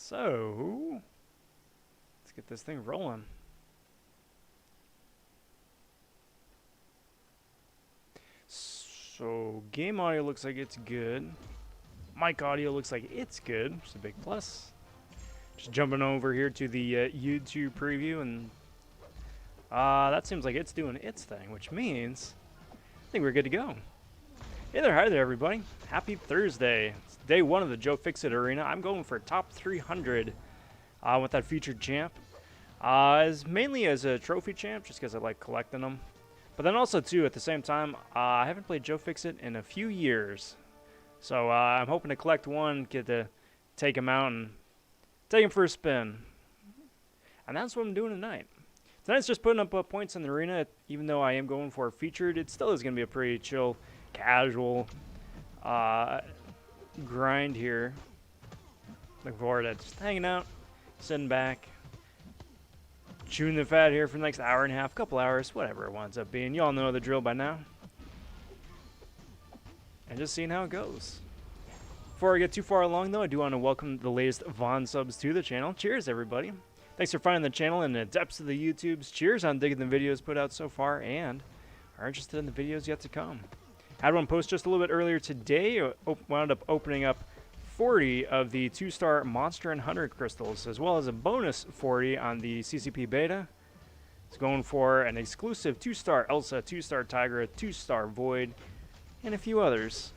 So, let's get this thing rolling. So, game audio looks like it's good. Mic audio looks like it's good, which is a big plus. Just jumping over here to the YouTube preview, and that seems like it's doing its thing, which means I think we're good to go. Hey there, hi there, everybody. Happy Thursday. It's day one of the Joe Fixit Arena. I'm going for top 300 with that featured champ. As mainly as a trophy champ, just because I like collecting them. But then also, too, at the same time, I haven't played Joe Fixit in a few years. So I'm hoping to collect one, get to take him out and take him for a spin. And that's what I'm doing tonight. Tonight's just putting up points in the arena. Even though I am going for a featured, it still is going to be a pretty chill, casual grind here. Looking forward to just hanging out, sitting back, chewing the fat here for the next hour and a half, couple hours, whatever it winds up being. You all know the drill by now. And just seeing how it goes. Before I get too far along, though, I do want to welcome the latest Von subs to the channel. Cheers, everybody. Thanks for finding the channel in the depths of the YouTubes. Cheers on digging the videos put out so far and are interested in the videos yet to come. Had one post just a little bit earlier today. Wound up opening up 40 of the 2-star Monster and Hunter crystals, as well as a bonus 40 on the CCP beta. It's going for an exclusive 2-star Elsa, 2-star Tigra, 2-star Void, and a few others.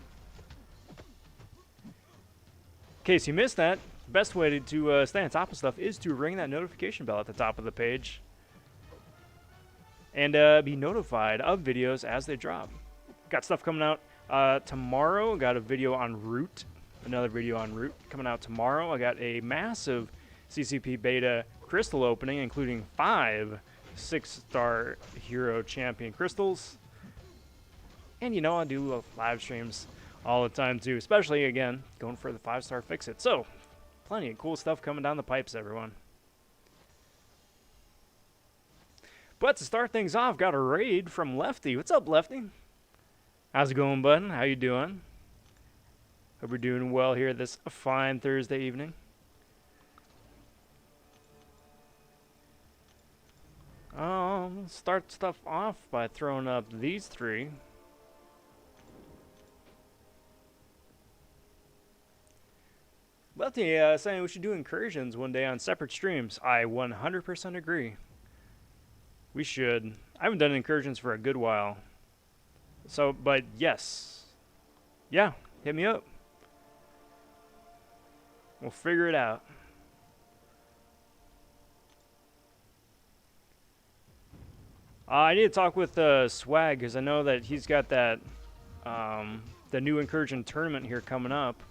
In case you missed that, the best way to stay on top of stuff is to ring that notification bell at the top of the page and be notified of videos as they drop. Got stuff coming out tomorrow. Got a video on Root. Another video on Root coming out tomorrow. I got a massive CCP beta crystal opening, including 5 6-star hero champion crystals. And you know, I do live streams all the time too, especially again going for the 5-star Fixit. So plenty of cool stuff coming down the pipes, everyone. But to start things off, got a raid from Lefty. What's up, Lefty? How's it going, bud? How you doing? Hope you're doing well here this fine Thursday evening. Start stuff off by throwing up these 3. Lefty saying we should do incursions one day on separate streams. I 100% agree. We should. I haven't done incursions for a good while. So, but yes. Yeah, hit me up. We'll figure it out. I need to talk with Swag, because I know that he's got that the new incursion tournament here coming up.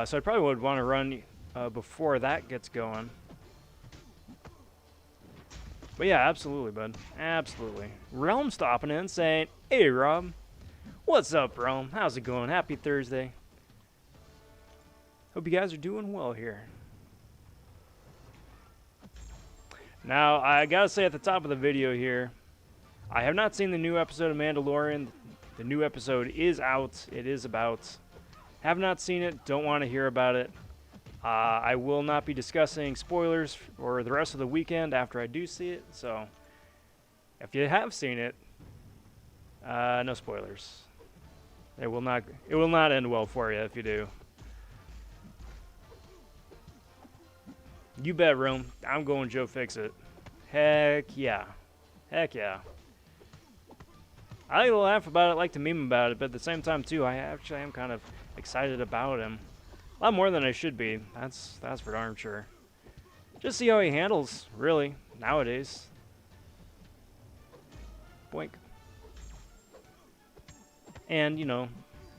So I probably would want to run before that gets going. But yeah, absolutely, bud. Absolutely. Realm stopping in saying, hey, Rob. What's up, Realm? How's it going? Happy Thursday. Hope you guys are doing well here. Now, I gotta say at the top of the video here, I have not seen the new episode of Mandalorian. The new episode is out. It is about. Have not seen it. Don't want to hear about it. I will not be discussing spoilers for the rest of the weekend after I do see it. So, if you have seen it, no spoilers. It will not end well for you if you do. You bet, Rome. I'm going Joe Fixit. Heck yeah. Heck yeah. I like to laugh about it, like to meme about it, but at the same time, too, I actually am kind of excited about him. A lot more than I should be. That's for darn sure. Just see how he handles, really, nowadays. Boink. And, you know,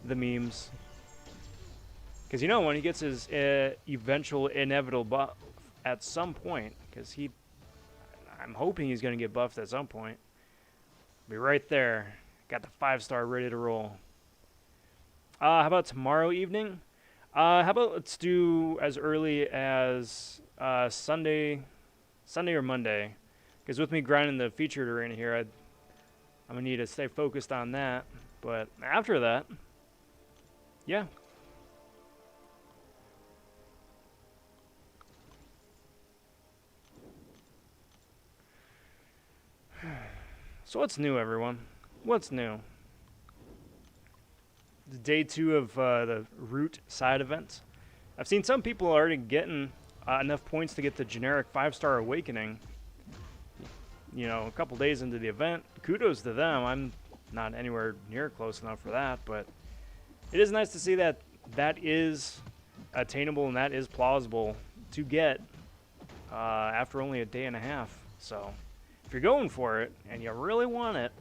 the memes. Because, you know, when he gets his eventual inevitable buff at some point, because I'm hoping he's going to get buffed at some point. Be right there. Got the 5-star ready to roll. How about tomorrow evening? How about let's do as early as Sunday or Monday. Because with me grinding the featured arena here, I'm going to need to stay focused on that. But after that, yeah. So what's new, everyone? What's new? Day 2 of the route side event. I've seen some people already getting enough points to get the generic 5-star awakening. You know, a couple days into the event. Kudos to them. I'm not anywhere near close enough for that, but it is nice to see that that is attainable and that is plausible to get after only a day and a half. So if you're going for it and you really want it,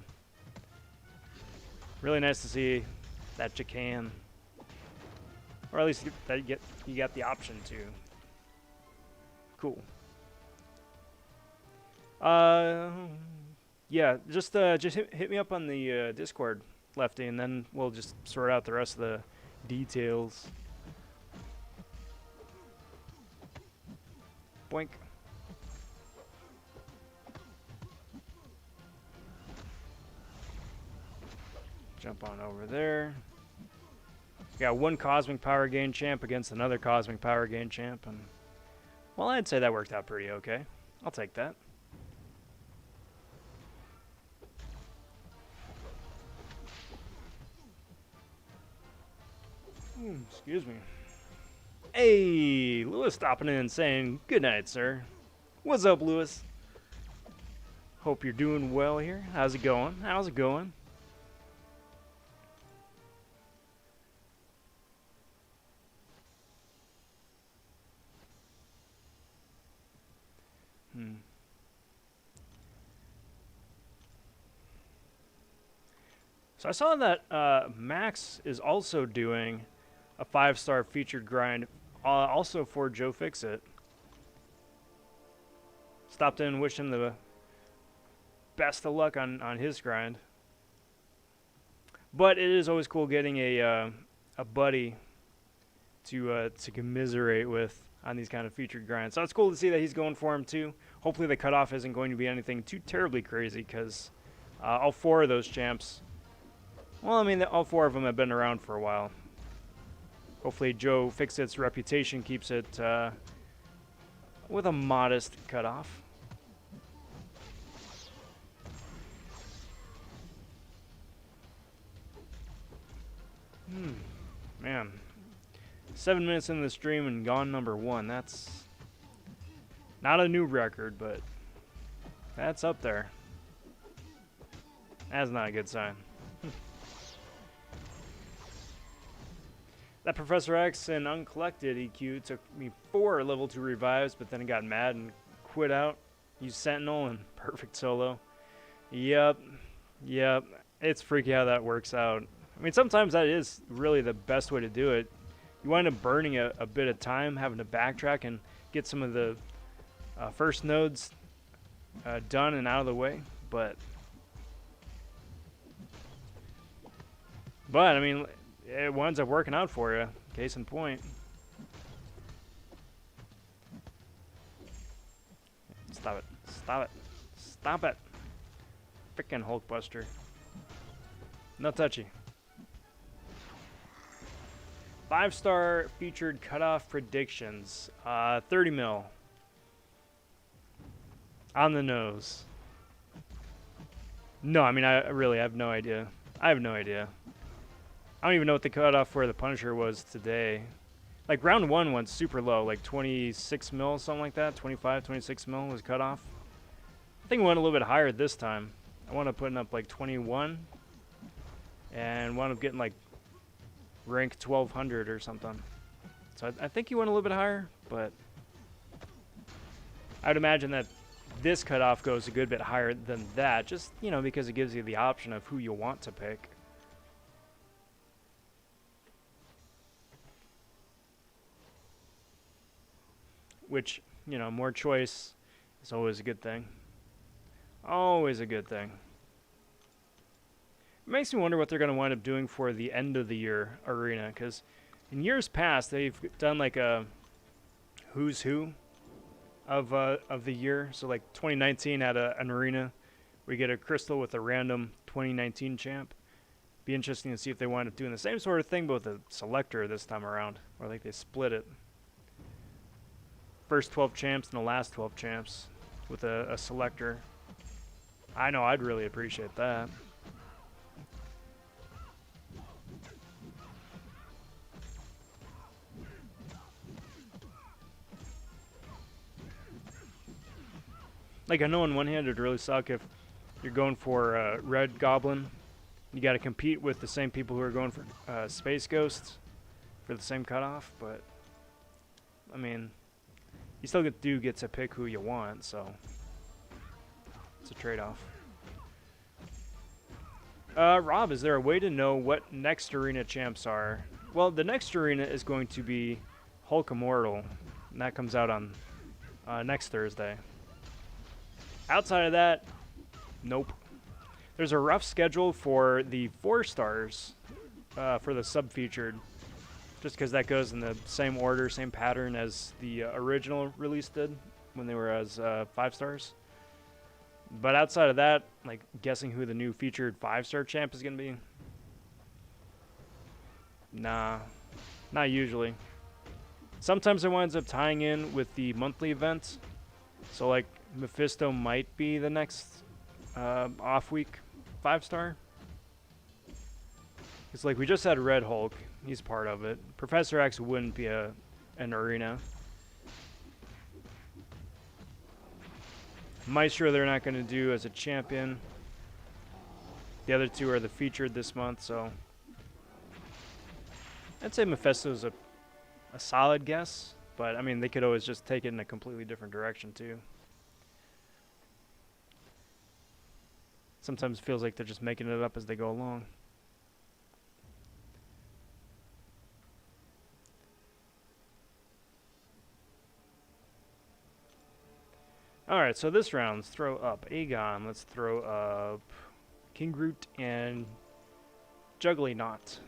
really nice to see that you can, or at least that you got the option to. Cool. Yeah, just hit me up on the Discord, Lefty, and then we'll just sort out the rest of the details. Boink. Jump on over there. Got one Cosmic Power Gain champ against another Cosmic Power Gain champ, and well, I'd say that worked out pretty okay. I'll take that. Excuse me. Hey, Lewis stopping in and saying, good night, sir. What's up, Lewis? Hope you're doing well here. How's it going? How's it going? So I saw that Max is also doing a 5-star featured grind, also for Joe Fixit. Stopped in and wished him the best of luck on his grind. But it is always cool getting a buddy to commiserate with on these kind of featured grinds. So it's cool to see that he's going for him too. Hopefully the cutoff isn't going to be anything too terribly crazy, because all 4 of those champs, well, I mean, all 4 of them have been around for a while. Hopefully Joe Fixit's reputation keeps it with a modest cutoff. Man. 7 minutes into the stream and gone number 1. That's not a new record, but that's up there. That's not a good sign. That Professor X and Uncollected EQ took me 4 level 2 revives, but then I got mad and quit out. Used Sentinel and perfect solo. Yep. It's freaky how that works out. I mean, sometimes that is really the best way to do it. You wind up burning a bit of time, having to backtrack and get some of the first nodes done and out of the way. But I mean, it winds up working out for you. Case in point. Stop it. Stop it. Stop it. Frickin' Hulkbuster. No touchy. 5-star featured cutoff predictions. 30 mil. On the nose. No, I mean, I really have no idea. I have no idea. I don't even know what the cutoff for the Punisher was today. Like, round 1 went super low, like 26 mil, something like that. 25, 26 mil was cutoff. I think it went a little bit higher this time. I wound up putting up like 21. And wound up getting like rank 1200 or something. So I think he went a little bit higher, but I would imagine that this cutoff goes a good bit higher than that, just, you know, because it gives you the option of who you want to pick. Which, you know, more choice is always a good thing. Always a good thing. It makes me wonder what they're going to wind up doing for the end of the year arena, because in years past they've done like a who's who of the year. So like 2019 had an arena where you get a crystal with a random 2019 champ. Be interesting to see if they wind up doing the same sort of thing, but with a selector this time around, or like they split it. First 12 champs and the last 12 champs with a selector. I know, I'd really appreciate that. Like, I know on one hand it'd really suck if you're going for Red Goblin. You got to compete with the same people who are going for Space Ghost for the same cutoff, but I mean, you still do get to pick who you want, so it's a trade-off. Rob, is there a way to know what next arena champs are? Well, the next arena is going to be Hulk Immortal, and that comes out on next Thursday. Outside of that, nope. There's a rough schedule for the 4 stars for the sub-featured, just because that goes in the same order, same pattern as the original release did when they were as 5 stars. But outside of that, like guessing who the new featured 5-star champ is going to be, nah, not usually. Sometimes it winds up tying in with the monthly event, so like Mephisto might be the next off-week 5-star. It's like we just had Red Hulk. He's part of it. Professor X wouldn't be an arena. Maestro they're not going to do as a champion. The other 2 are the featured this month, so I'd say Mephisto's a solid guess, but I mean they could always just take it in a completely different direction too. Sometimes it feels like they're just making it up as they go along. Alright, so this round, let's throw up Aegon, let's throw up King Groot and Juggly Knot.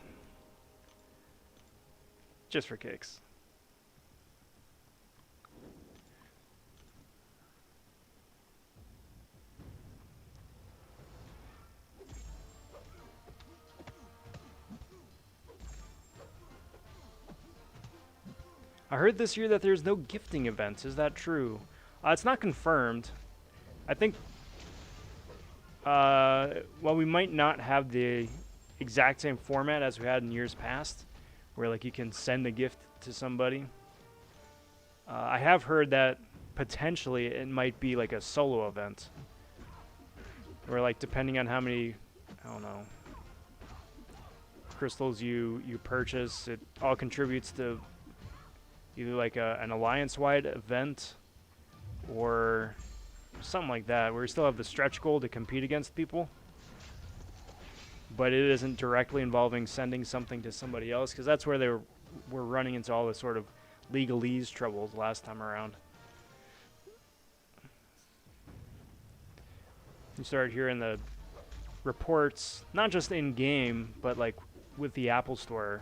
Just for kicks. I heard this year that there's no gifting events. Is that true? It's not confirmed. I think, well, we might not have the exact same format as we had in years past, where like you can send a gift to somebody. I have heard that potentially it might be like a solo event, where like depending on how many, I don't know, crystals you purchase, it all contributes to either like an alliance-wide event or something like that, where we still have the stretch goal to compete against people, but it isn't directly involving sending something to somebody else, because that's where they were running into all the sort of legalese troubles last time around. You started hearing the reports, not just in-game, but like with the Apple Store,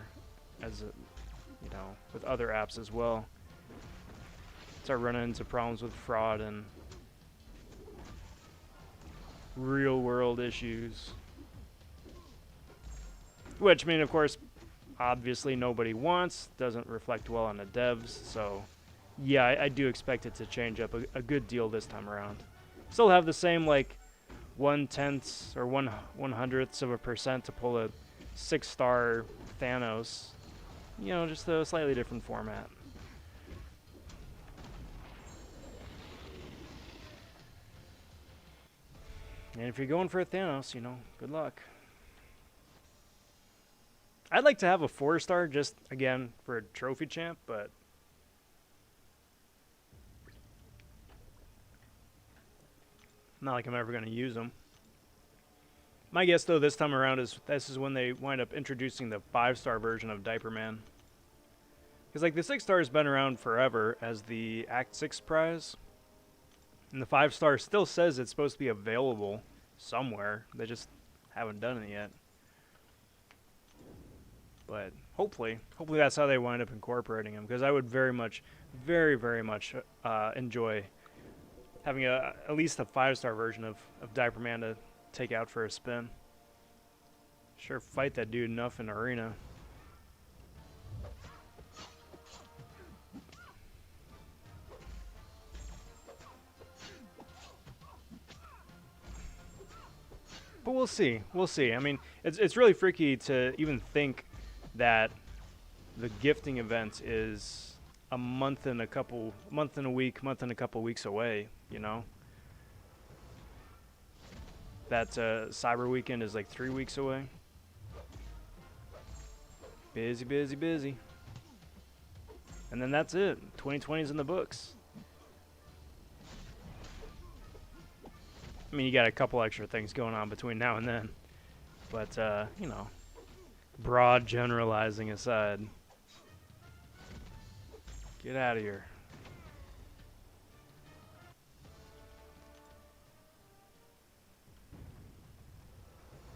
as a, you know, with other apps as well. Start running into problems with fraud and real world issues, which, I mean, of course, obviously nobody wants, doesn't reflect well on the devs, so yeah, I do expect it to change up a good deal this time around. Still have the same like 1/10 or 1/100ths of a percent to pull a 6-star Thanos, you know, just a slightly different format. And if you're going for a Thanos, you know, good luck. I'd like to have a 4-star just, again, for a trophy champ, but not like I'm ever going to use them. My guess, though, this time around is this is when they wind up introducing the 5-star version of Diaper Man. Because, like, the 6-star has been around forever as the Act 6 prize. And the 5-star still says it's supposed to be available somewhere. They just haven't done it yet. But hopefully that's how they wind up incorporating them. Because I would very much enjoy having at least a 5-star version of Diaper Man to take out for a spin. Sure, fight that dude enough in arena. But we'll see. We'll see. I mean, it's really freaky to even think that the gifting event is a month and a couple, month and a week, month and a couple weeks away. You know, that Cyber Weekend is like 3 weeks away. Busy, busy, busy. And then that's it. 2020 is in the books. I mean, you got a couple extra things going on between now and then. But, you know, broad generalizing aside. Get out of here.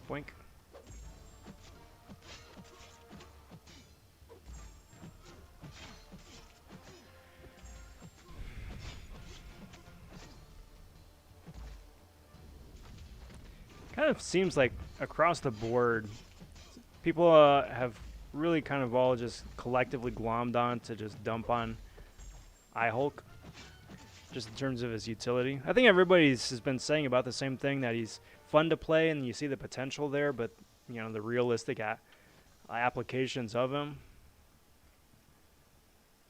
Boink. Kind of seems like across the board, people have really kind of all just collectively glommed on to just dump on Hulk, just in terms of his utility. I think everybody's has been saying about the same thing, that he's fun to play and you see the potential there, but you know, the realistic applications of him,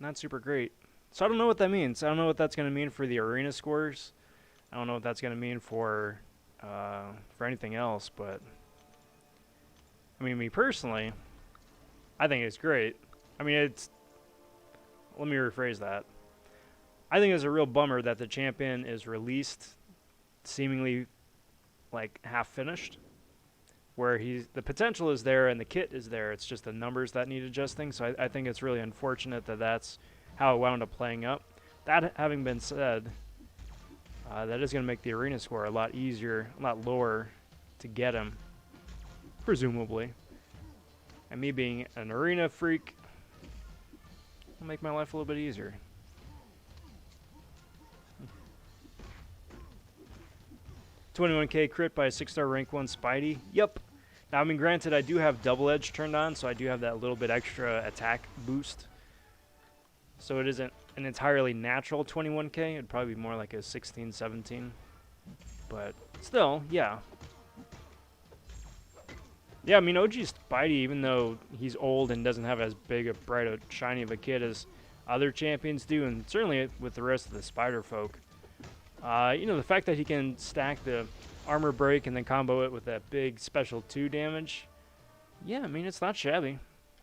not super great. So I don't know what that means. I don't know what that's going to mean for the arena scores. I don't know what that's going to mean for anything else, but I mean, me personally, I think it's great. I mean, let me rephrase that. I think it's a real bummer that the champion is released seemingly like half finished, where the potential is there and the kit is there. It's just the numbers that need adjusting. So I think it's really unfortunate that that's how it wound up playing up. That having been said, that is going to make the arena score a lot easier, a lot lower to get him, presumably. And me being an arena freak will make my life a little bit easier. 21k crit by a 6-star rank 1 Spidey. Yep. Now, I mean, granted, I do have double edge turned on, so I do have that little bit extra attack boost. So it isn't an entirely natural 21k. It'd probably be more like a 16, 17. But still, yeah. Yeah, I mean, OG Spidey, even though he's old and doesn't have as big a bright, a shiny of a kid as other champions do, and certainly with the rest of the Spider folk, you know, the fact that he can stack the armor break and then combo it with that big special 2 damage, yeah, I mean, it's not shabby.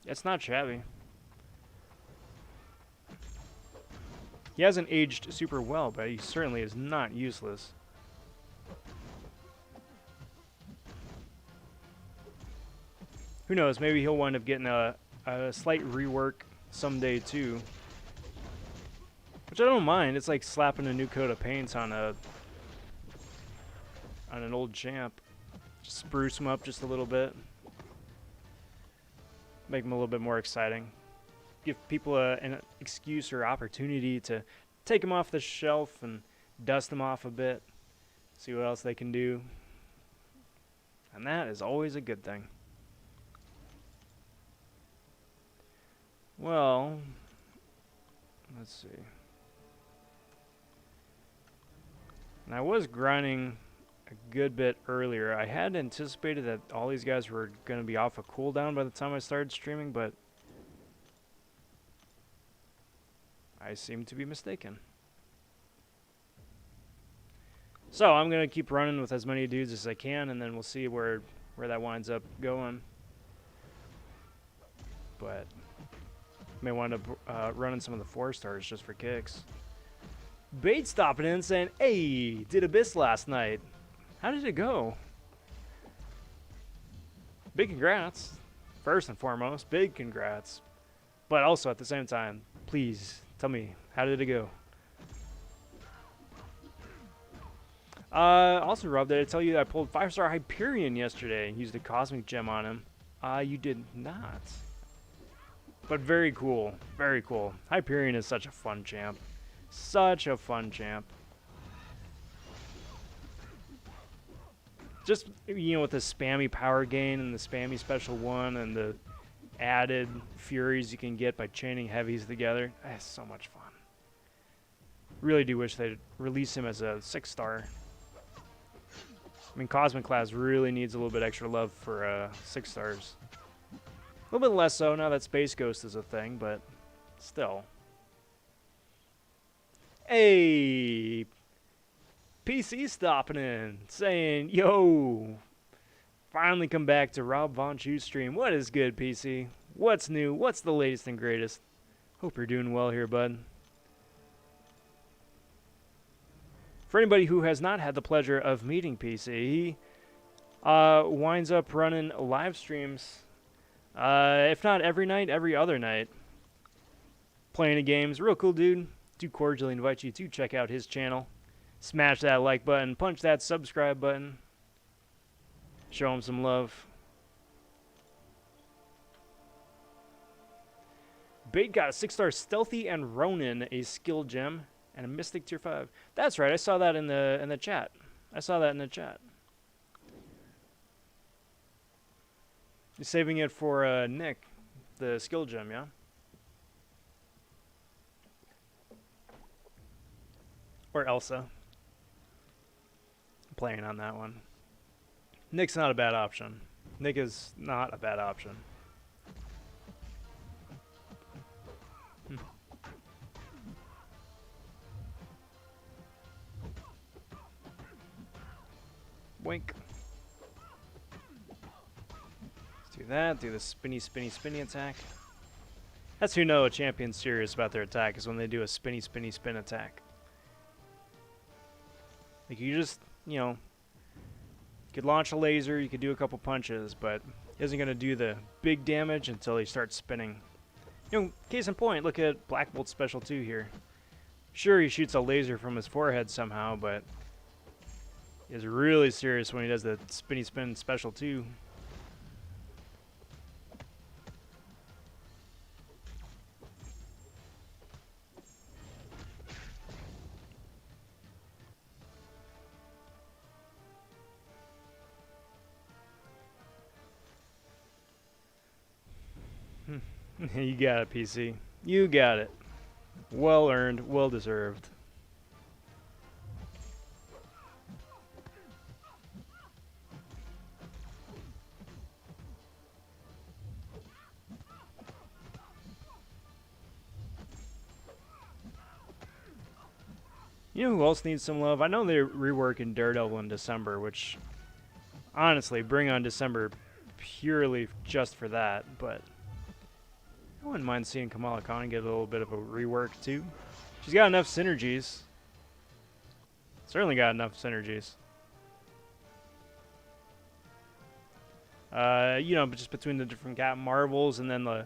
It's not shabby. He hasn't aged super well, but he certainly is not useless. Who knows, maybe he'll wind up getting a slight rework someday too. Which I don't mind. It's like slapping a new coat of paint on an old champ. Just spruce him up just a little bit. Make him a little bit more exciting. Give people an excuse or opportunity to take him off the shelf and dust him off a bit. See what else they can do. And that is always a good thing. Well, let's see. And I was grinding a good bit earlier. I had anticipated that all these guys were going to be off a cooldown by the time I started streaming, but I seem to be mistaken. So I'm going to keep running with as many dudes as I can, and then we'll see where that winds up going. But may wind up running some of the 4-stars just for kicks. Bait stopping in saying, hey, did Abyss last night. How did it go? Big congrats. First and foremost, big congrats. But also at the same time, please tell me, how did it go? Also, Rob, did I tell you that I pulled 5-star Hyperion yesterday and used a Cosmic Gem on him? You did not. But very cool. Very cool. Hyperion is such a fun champ. Such a fun champ. Just, you know, with the spammy power gain and the spammy special 1 and the added furies you can get by chaining heavies together. That's so much fun. Really do wish they'd release him as a 6-star. I mean, Cosmic class really needs a little bit extra love for 6 stars. A little bit less so now that Space Ghost is a thing, but still. Hey, PC stopping in, saying, yo, finally come back to Rob vonShoe stream. What is good, PC? What's new? What's the latest and greatest? Hope you're doing well here, bud. For anybody who has not had the pleasure of meeting PC, he winds up running live streams, if not every night, every other night. Playing the games. Real cool dude. Do cordially invite you to check out his channel. Smash that like button. Punch that subscribe button. Show him some love. Bait got a 6-star Stealthy and Ronin, a skill gem, and a Mystic tier 5. That's right, I saw that in the chat. I saw that in the chat. You're saving it for Nick, the skill gem, yeah? Or Elsa. I'm playing on that one. Nick's not a bad option. Nick is not a bad option. Wink. Let's do that. Do the spinny, spinny, spinny attack. That's who know a champion's serious about their attack, is when they do a spinny, spinny, spin attack. Like, you just, you know, you could launch a laser, you could do a couple punches, but he isn't going to do the big damage until he starts spinning. You know, case in point, look at Black Bolt's special 2 here. Sure, he shoots a laser from his forehead somehow, but is really serious when he does the spinny spin special 2. You got it, PC. You got it. Well earned, well deserved. You know who else needs some love? I know they're reworking Daredevil in December, which, honestly, bring on December purely just for that, but I wouldn't mind seeing Kamala Khan get a little bit of a rework, too. She's got enough synergies. Certainly got enough synergies. You know, just between the different Captain Marvels and then the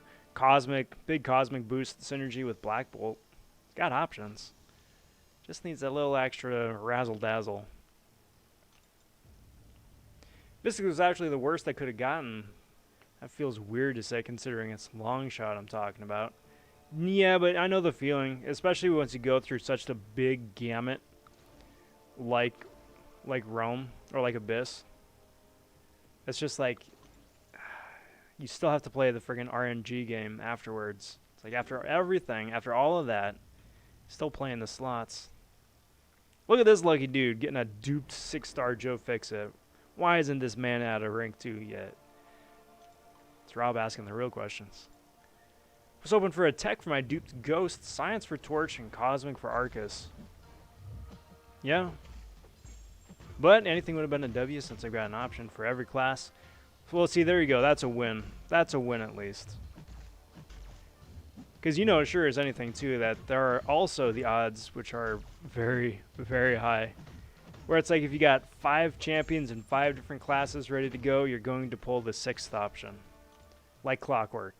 big cosmic boost synergy with Black Bolt. It's got options. Just needs that little extra razzle-dazzle. Mystic was actually the worst I could have gotten. That feels weird to say considering it's long shot I'm talking about. Yeah, but I know the feeling, especially once you go through such a big gamut like Rome or like Abyss. It's just like you still have to play the friggin' RNG game afterwards. It's like after everything, after all of that, still playing the slots. Look at this lucky dude getting a duped 6-star Joe Fixit. Why isn't this man out of rank 2 yet? It's Rob asking the real questions. I was hoping for a tech for my duped Ghost, Science for Torch, and Cosmic for Arcus. Yeah. But anything would have been a W since I've got an option for every class. Well, see, there you go. That's a win. That's a win at least. Because you know, sure as anything, too, that there are also the odds, which are very, very high, where it's like if you got 5 champions in 5 different classes ready to go, you're going to pull the 6th option. Like clockwork.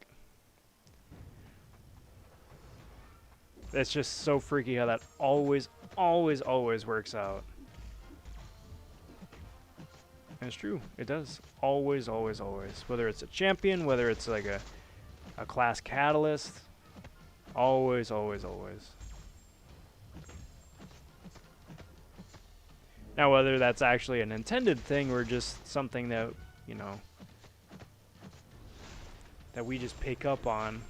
It's just so freaky how that always, always, always works out. And it's true. It does. Always, always, always. Whether it's a champion, whether it's like a class catalyst. Always, always, always. Now, whether that's actually an intended thing or just something that, you know, that we just pick up on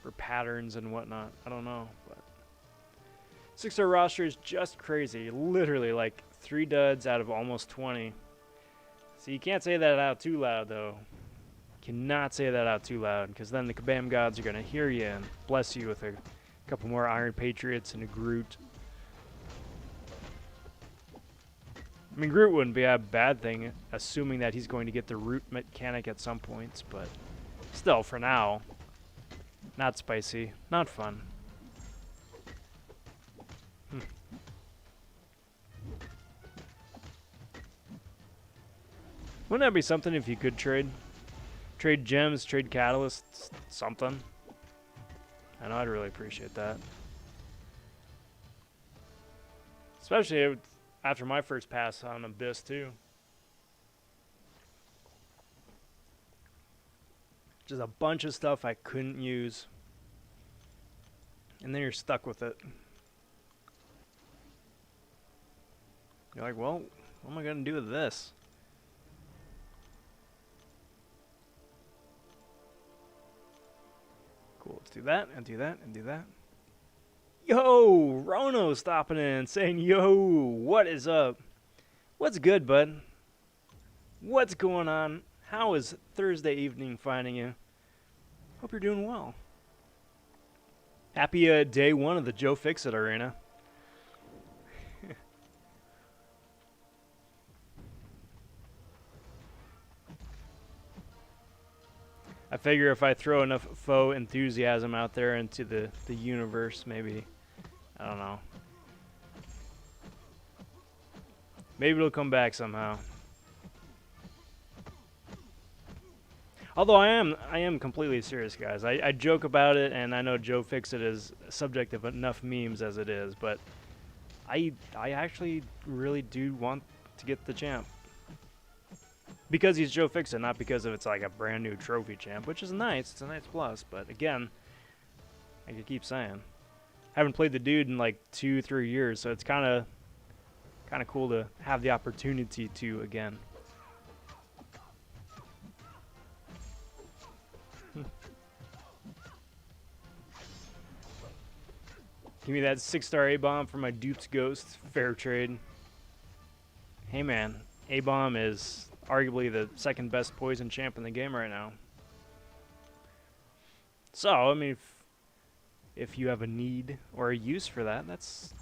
for patterns and whatnot, I don't know. But 6-star roster is just crazy. Literally, like 3 duds out of almost 20. See, you can't say that out too loud, though. Cannot say that out too loud, because then the Kabam gods are going to hear you and bless you with a couple more Iron Patriots and a Groot. I mean, Groot wouldn't be a bad thing, assuming that he's going to get the root mechanic at some points, but still, for now, not spicy, not fun. Wouldn't that be something if you could trade? Trade gems, trade catalysts, something. I know, I'd really appreciate that. Especially after my first pass on Abyss, too. Just a bunch of stuff I couldn't use. And then you're stuck with it. You're like, well, what am I going to do with this? Cool, let's do that, and do that, and do that. Yo, Rono stopping in, saying, yo, what is up? What's good, bud? What's going on? How is Thursday evening finding you? Hope you're doing well. Happy day one of the Joe Fixit Arena. I figure if I throw enough faux enthusiasm out there into the universe, maybe, I don't know. Maybe it'll come back somehow. Although I am completely serious, guys. I joke about it, and I know Joe Fixit is subject of enough memes as it is, but I actually really do want to get the champ. Because he's Joe Fixit, not because of it's like a brand new trophy champ, which is nice. It's a nice plus, but again, I could keep saying, haven't played the dude in like 2-3 years, so it's kind of cool to have the opportunity to again. Give me that 6-star A-bomb for my Dupes Ghost. Fair trade. Hey man, A-bomb is arguably the second best poison champ in the game right now. So, I mean, if you have a need or a use for that, that's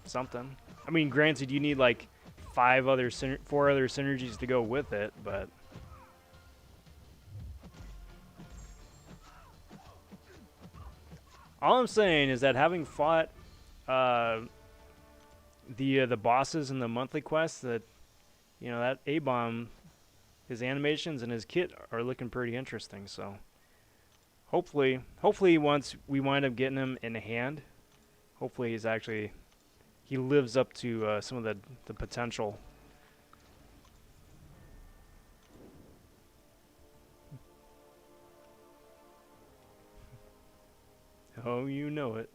something. I mean, granted, you need like 4 other synergies to go with it, but all I'm saying is that having fought the bosses in the monthly quests, that that A-bomb, his animations and his kit are looking pretty interesting. So hopefully once we wind up getting him in hand, hopefully he lives up to some of the potential. Oh, you know it.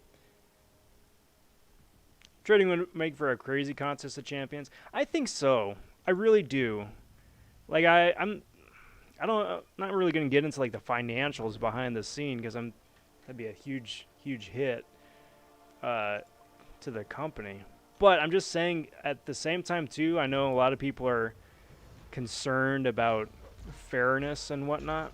Trading would make for a crazy contest of champions. I think so. I really do. Like I'm not really gonna get into like the financials behind the scene, because that'd be a huge hit to the company. But I'm just saying, at the same time too, I know a lot of people are concerned about fairness and whatnot,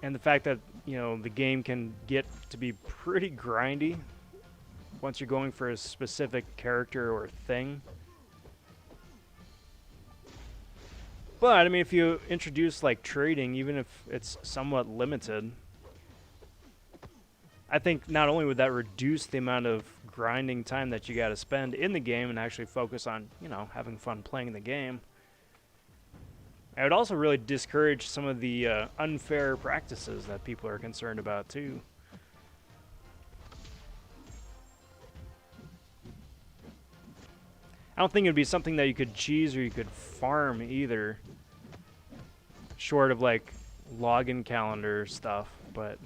and the fact that the game can get to be pretty grindy once you're going for a specific character or thing. But I mean, if you introduce like trading, even if it's somewhat limited, I think not only would that reduce the amount of grinding time that you got to spend in the game and actually focus on, having fun playing the game, I would also really discourage some of the unfair practices that people are concerned about too. I don't think it would be something that you could cheese or you could farm either, short of like login calendar stuff, but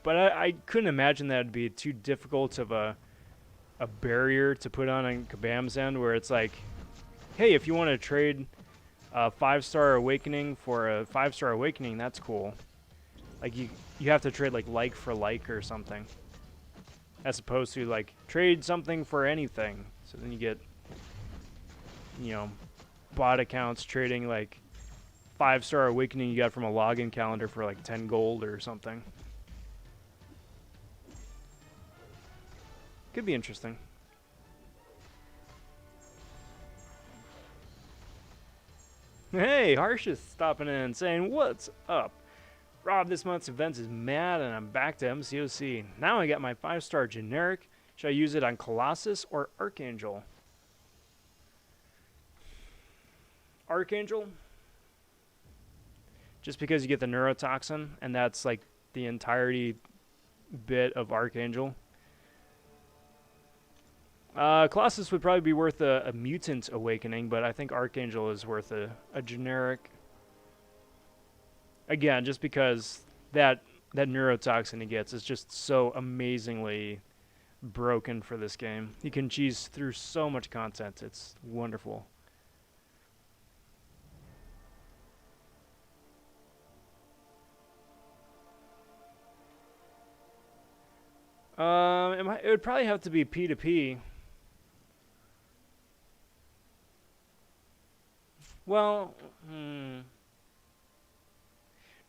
I couldn't imagine that would be too difficult of a barrier to put on Kabam's end, where it's like, hey, if you want to trade a 5-star awakening for a 5-star awakening, that's cool. Like you have to trade like for like or something, as opposed to like trade something for anything. So then you get, you know, bot accounts trading like 5-star awakening you got from a login calendar for like 10 gold or something. Could be interesting. Hey, Harsh is stopping in saying, "What's up? Rob, this month's event is mad and I'm back to MCOC. Now I got my 5-star generic. Should I use it on Colossus or Archangel?" Archangel? Just because you get the neurotoxin, and that's like the entirety bit of Archangel. Colossus would probably be worth a mutant awakening, but I think Archangel is worth a generic. Again, just because that neurotoxin he gets is just so amazingly broken for this game. He can cheese through so much content. It's wonderful. It would probably have to be P2P. Well,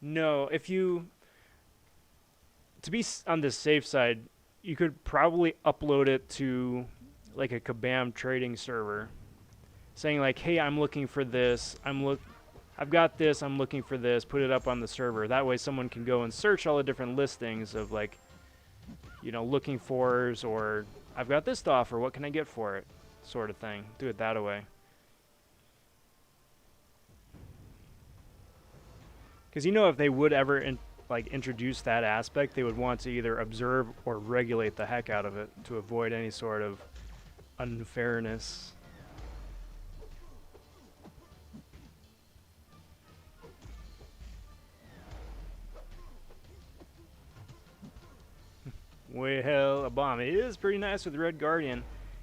no, if you, to be on the safe side, you could probably upload it to like a Kabam trading server saying like, "Hey, I'm looking for this. I've got this, I'm looking for this." Put it up on the server. That way someone can go and search all the different listings of like, you know, looking fors, or "I've got this to offer, what can I get for it?" sort of thing. Do it that way. Because you know, if they would ever introduce that aspect, they would want to either observe or regulate the heck out of it to avoid any sort of unfairness. Well, a bomb. It is pretty nice with Red Guardian.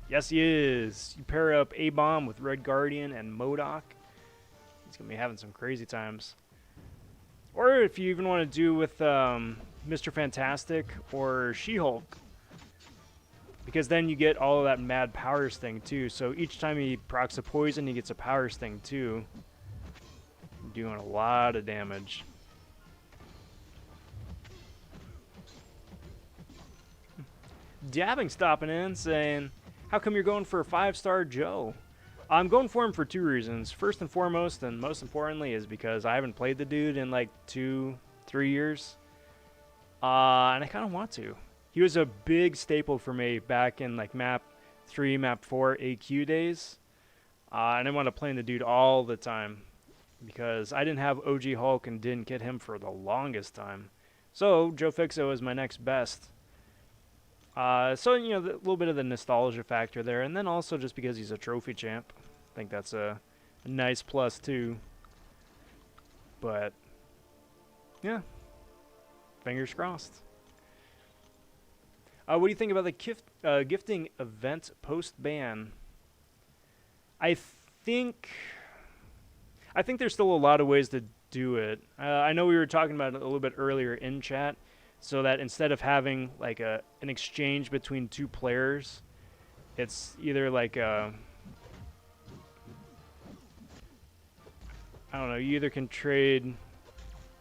Yes, he is. You pair up A-Bomb with Red Guardian and MODOK. He's going to be having some crazy times. Or if you even want to do with Mr. Fantastic or She-Hulk. Because then you get all of that mad power sting too. So each time he procs a poison, he gets a power sting too. Doing a lot of damage. Dabbing stopping in saying, "How come you're going for a 5-star Joe?" I'm going for him for 2 reasons. First and foremost, and most importantly, is because I haven't played the dude in like 2-3 years. And I kind of want to. He was a big staple for me back in like map 3, map 4 AQ days. And I want to play the dude all the time. Because I didn't have OG Hulk and didn't get him for the longest time. So Joe Fixit is my next best. So, you know, a little bit of the nostalgia factor there. And then also just because he's a trophy champ. I think that's a nice plus, too. But, yeah. Fingers crossed. What do you think about the gifting event post-ban? I think there's still a lot of ways to do it. I know we were talking about it a little bit earlier in chat. So that instead of having like an exchange between 2 players, it's either like I don't know, you either can trade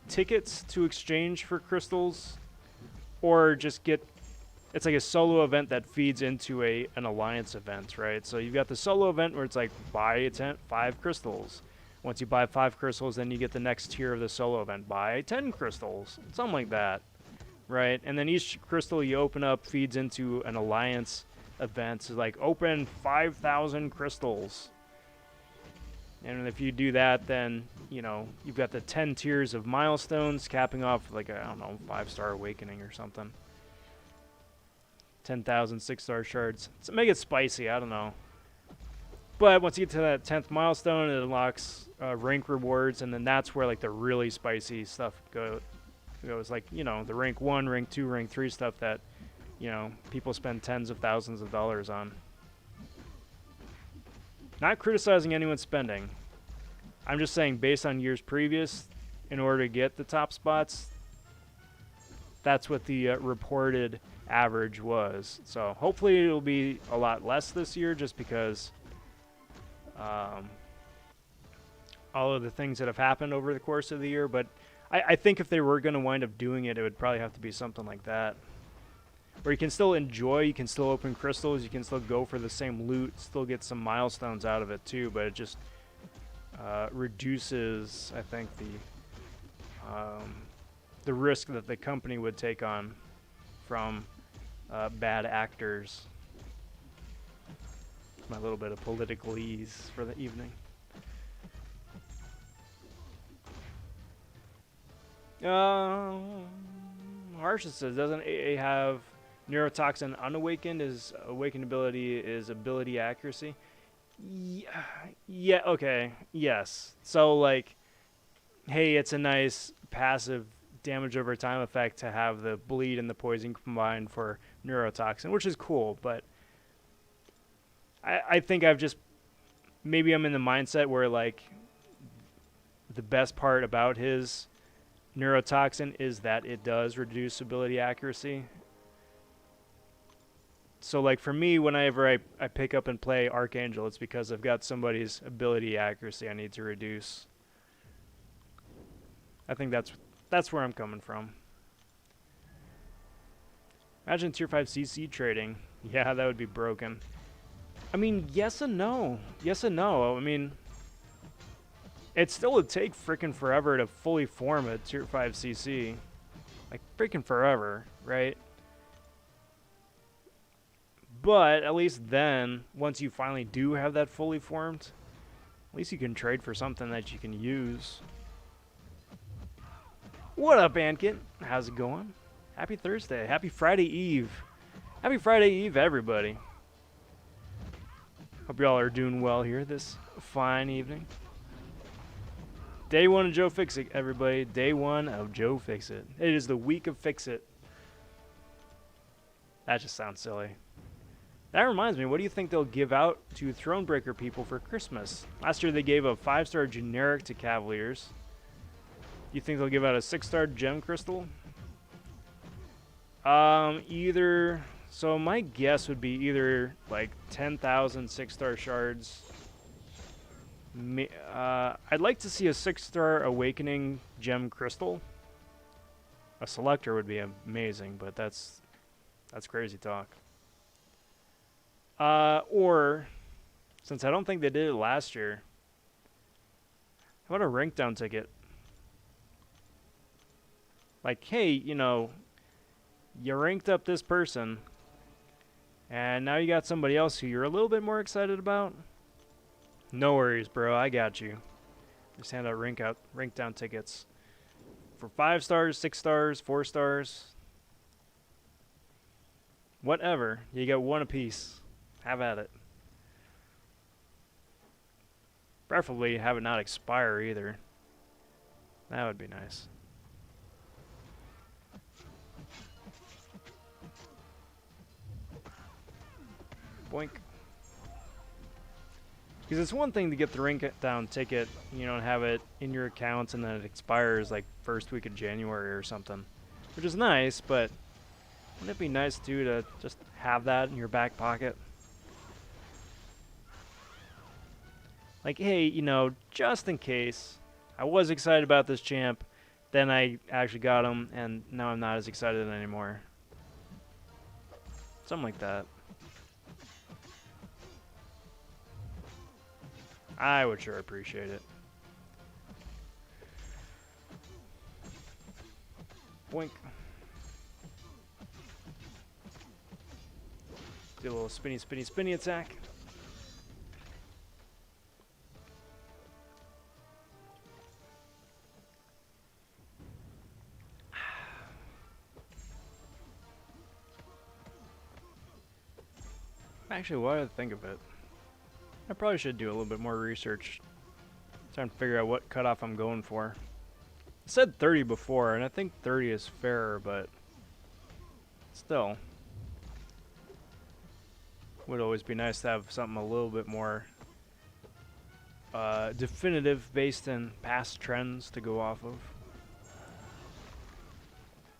tickets to exchange for crystals, or just it's like a solo event that feeds into an alliance event, right? So you've got the solo event where it's like buy 5 crystals. Once you buy 5 crystals, then you get the next tier of the solo event, buy 10 crystals, something like that. Right, and then each crystal you open up feeds into an alliance event. So like open 5,000 crystals. And if you do that, then, you know, you've got the 10 tiers of milestones capping off like a, I don't know, 5-star awakening or something. 10,000 6-star shards. So make it spicy, I don't know. But once you get to that 10th milestone, it unlocks rank rewards, and then that's where like the really spicy stuff goes. It was like, you know, the rank 1, rank 2, rank 3 stuff that, you know, people spend tens of thousands of dollars on. Not criticizing anyone's spending. I'm just saying based on years previous, in order to get the top spots, that's what the reported average was. So hopefully it'll be a lot less this year, just because all of the things that have happened over the course of the year. But I think if they were going to wind up doing it, it would probably have to be something like that, where you can still enjoy, you can still open crystals, you can still go for the same loot, still get some milestones out of it too, but it just reduces, I think, the risk that the company would take on from bad actors. My little bit of political ease for the evening. Harsha says, doesn't AA have neurotoxin unawakened? His awakened ability is ability accuracy. Yeah, okay, yes. So, like, hey, it's a nice passive damage over time effect to have the bleed and the poison combined for neurotoxin, which is cool, but I think maybe I'm in the mindset where, like, the best part about his neurotoxin is that it does reduce ability accuracy. So, like, for me, whenever I pick up and play Archangel, it's because I've got somebody's ability accuracy I need to reduce. I think that's where I'm coming from. Imagine Tier 5 CC trading. Yeah, that would be broken. I mean, yes and no. Yes and no. I mean, it still would take freaking forever to fully form a Tier 5 CC. Like, freaking forever, right? But at least then, once you finally do have that fully formed, at least you can trade for something that you can use. What up, Ankit? How's it going? Happy Thursday. Happy Friday Eve. Happy Friday Eve, everybody. Hope y'all are doing well here this fine evening. Day one of Joe Fixit, everybody. Day one of Joe Fixit. It is the week of Fixit. That just sounds silly. That reminds me, what do you think they'll give out to Thronebreaker people for Christmas? Last year they gave a 5-star generic to Cavaliers. You think they'll give out a 6-star gem crystal? Either... So my guess would be either like 10,000 6-star shards. I'd like to see a 6-star awakening gem crystal. A selector would be amazing, but that's crazy talk. Or, since I don't think they did it last year, how about a rank down ticket? Like, hey, you know, you ranked up this person, and now you got somebody else who you're a little bit more excited about. No worries, bro. I got you. Just hand out rank down tickets for 5 stars, 6 stars, 4 stars. Whatever. You get one apiece. Have at it. Preferably have it not expire either. That would be nice. Boink. Because it's one thing to get the rank down ticket, you know, and have it in your accounts, and then it expires like first week of January or something, which is nice, but wouldn't it be nice too to just have that in your back pocket? Like, hey, you know, just in case I was excited about this champ, then I actually got him, and now I'm not as excited anymore. Something like that. I would sure appreciate it. Boink. Do a little spinny, spinny, spinny attack. Actually, what did I think of it? I probably should do a little bit more research, trying to figure out what cutoff I'm going for. I said 30 before, and I think 30 is fairer, but still, would always be nice to have something a little bit more definitive, based in past trends to go off of.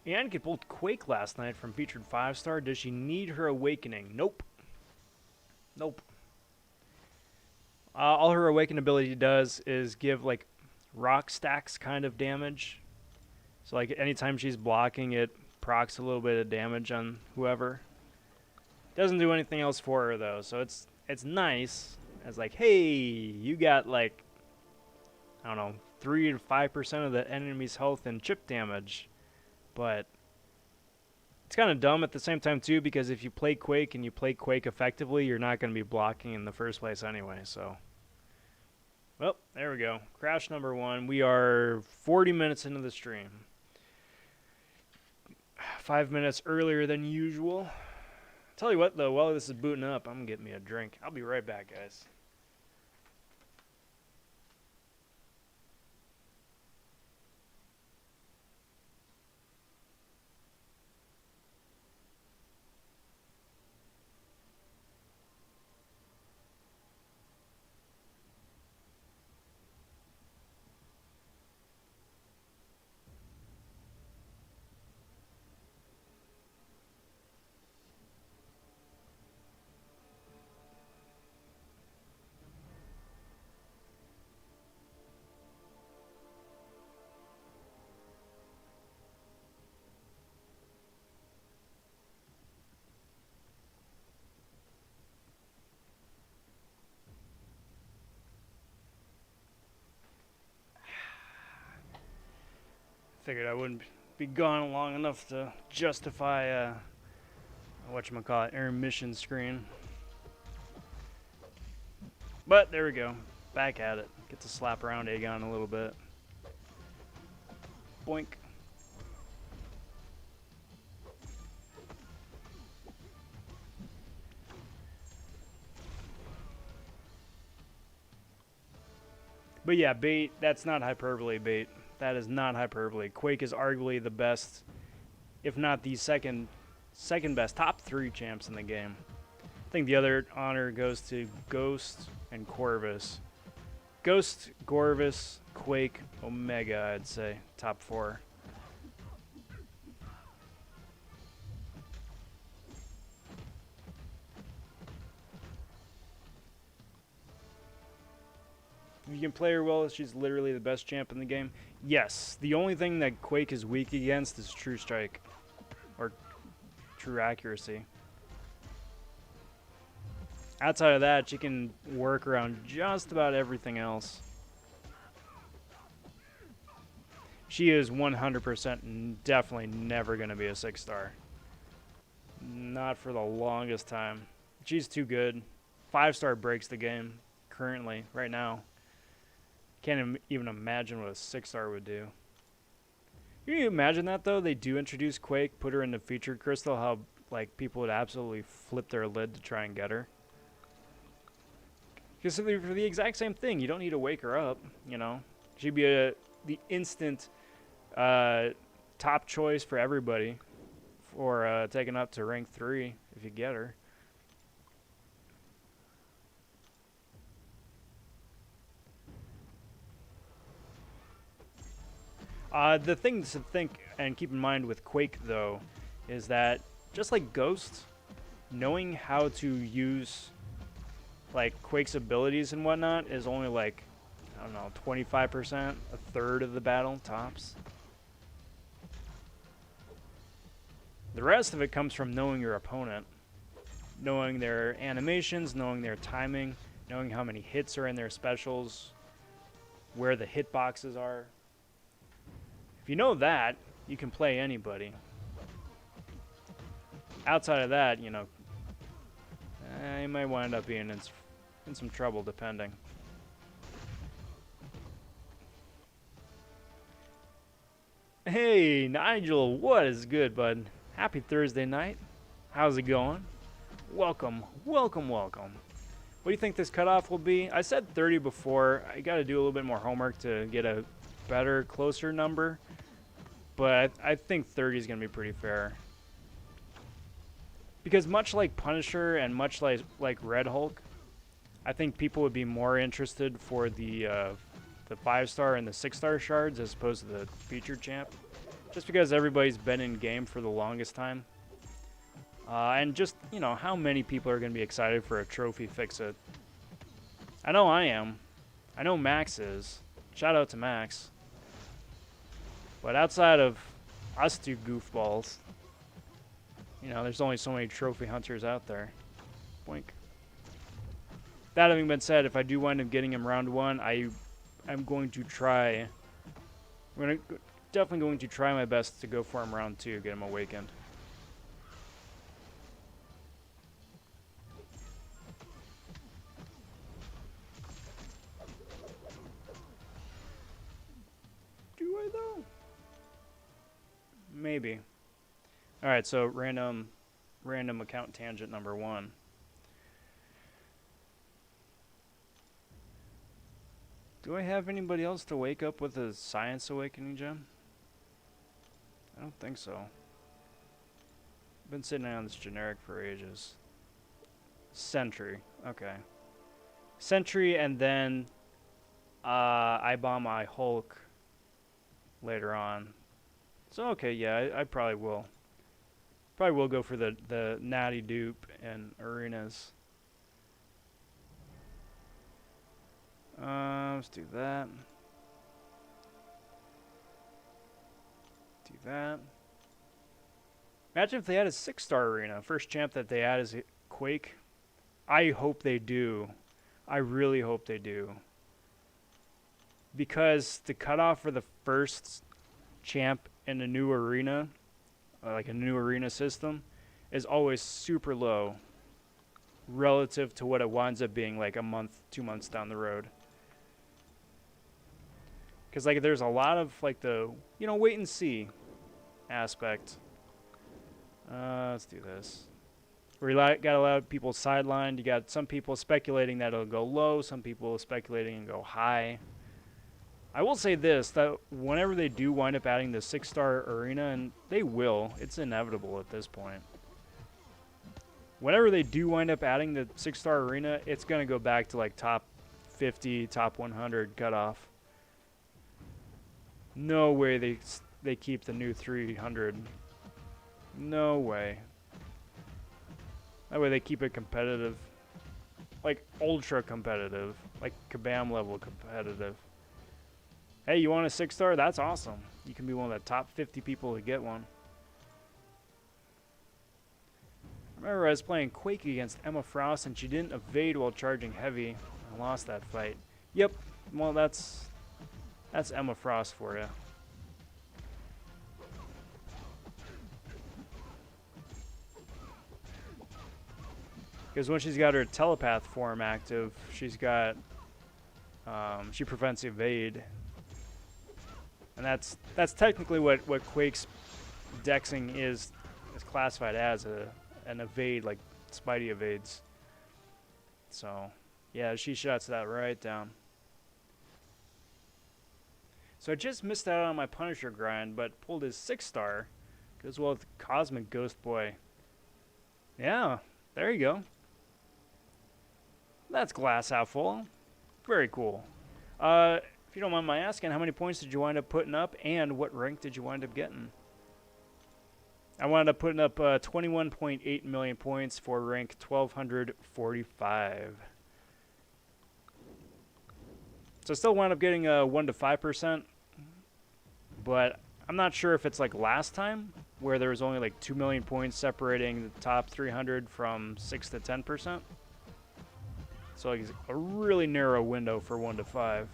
And get both Quake last night from featured 5-star. Does she need her awakening? Nope. Nope. All her awaken ability does is give like rock stacks kind of damage. So like anytime she's blocking, it procs a little bit of damage on whoever. Doesn't do anything else for her though, so it's nice. It's like, hey, you got like, I don't know, 3 to 5% of the enemy's health and chip damage. But it's kind of dumb at the same time too, because if you play Quake and you play Quake effectively, you're not going to be blocking in the first place anyway, so. Well, there we go. Crash number 1. We are 40 minutes into the stream. 5 minutes earlier than usual. Tell you what though, while this is booting up, I'm going to get me a drink. I'll be right back, guys. Figured I wouldn't be gone long enough to justify whatchamacallit, intermission screen. But there we go. Back at it. Get to slap around Aegon a little bit. Boink. But yeah, bait, that's not hyperbole, bait. That is not hyperbole. Quake is arguably the best, if not the second best, top 3 champs in the game. I think the other honor goes to Ghost and Corvus. Ghost, Corvus, Quake, Omega, I'd say. Top 4. If you can play her well, she's literally the best champ in the game. Yes, the only thing that Quake is weak against is True Strike. Or True Accuracy. Outside of that, she can work around just about everything else. She is 100% definitely never going to be a 6-star. Not for the longest time. She's too good. 5-star breaks the game currently, right now. Can't even imagine what a 6-star would do. Can you imagine that though? They do introduce Quake, put her in the featured crystal, how like people would absolutely flip their lid to try and get her. Because for the exact same thing, you don't need to wake her up, you know. She'd be the instant top choice for everybody for taking up to rank 3 if you get her. The thing to think and keep in mind with Quake, though, is that just like Ghost, knowing how to use like Quake's abilities and whatnot is only like, I don't know, 25%, a third of the battle, tops. The rest of it comes from knowing your opponent, knowing their animations, knowing their timing, knowing how many hits are in their specials, where the hitboxes are. If you know that, you can play anybody. Outside of that, you know, you might wind up being in some trouble, depending. Hey, Nigel, what is good, bud? Happy Thursday night. How's it going? Welcome, welcome, welcome. What do you think this cutoff will be? I said 30 before. I got to do a little bit more homework to get a better, closer number. But I think 30 is going to be pretty fair. Because much like Punisher and much like Red Hulk, I think people would be more interested for the 5-star and the 6-star shards as opposed to the featured champ. Just because everybody's been in game for the longest time. And just, you know, how many people are going to be excited for a trophy Fixit? I know I am. I know Max is. Shout out to Max. But outside of us two goofballs, you know, there's only so many trophy hunters out there. Boink. That having been said, if I do wind up getting him round 1, I'm going to try. Definitely going to try my best to go for him round 2, get him awakened. Do I though? Maybe. All right, so random account tangent number 1. Do I have anybody else to wake up with a Science Awakening gem? I don't think so. I've been sitting on this generic for ages. Sentry. Okay. Sentry, and then I bomb my Hulk later on. So, okay, yeah, I probably will. Probably will go for the natty dupe in arenas. Let's do that. Do that. Imagine if they had a 6-star arena. First champ that they add is Quake. I hope they do. I really hope they do. Because the cutoff for the first champ in a new arena, like a new arena system, is always super low relative to what it winds up being like a month, 2 months down the road. Because like there's a lot of like the, you know, wait and see aspect. Let's do this. Where you got a lot of people sidelined. You got some people speculating that it'll go low. Some people speculating and go high. I will say this, that whenever they do wind up adding the 6-star arena, and they will, it's inevitable at this point. Whenever they do wind up adding the 6-star arena, it's going to go back to like top 50, top 100 cutoff. No way they keep the new 300. No way. That way they keep it competitive. Like ultra competitive. Like Kabam level competitive. Hey, you want a 6-star? That's awesome. You can be one of the top 50 people to get one. I remember I was playing Quake against Emma Frost and she didn't evade while charging heavy. I lost that fight. Yep. Well, that's Emma Frost for you. Because when she's got her telepath form active, she's got she prevents evade. And that's technically what Quake's dexing is classified as, an evade, like Spidey evades. So, yeah, she shuts that right down. So I just missed out on my Punisher grind, but pulled his 6-star. Goes well with Cosmic Ghost Boy. Yeah, there you go. That's glass half full. Very cool. If you don't mind my asking, how many points did you wind up putting up, and what rank did you wind up getting? I wound up putting up 21.8 million points for rank 1245. So I still wound up getting 1 to 5%, but I'm not sure if it's like last time, where there was only like 2 million points separating the top 300 from 6 to 10%. So like a really narrow window for 1 to 5.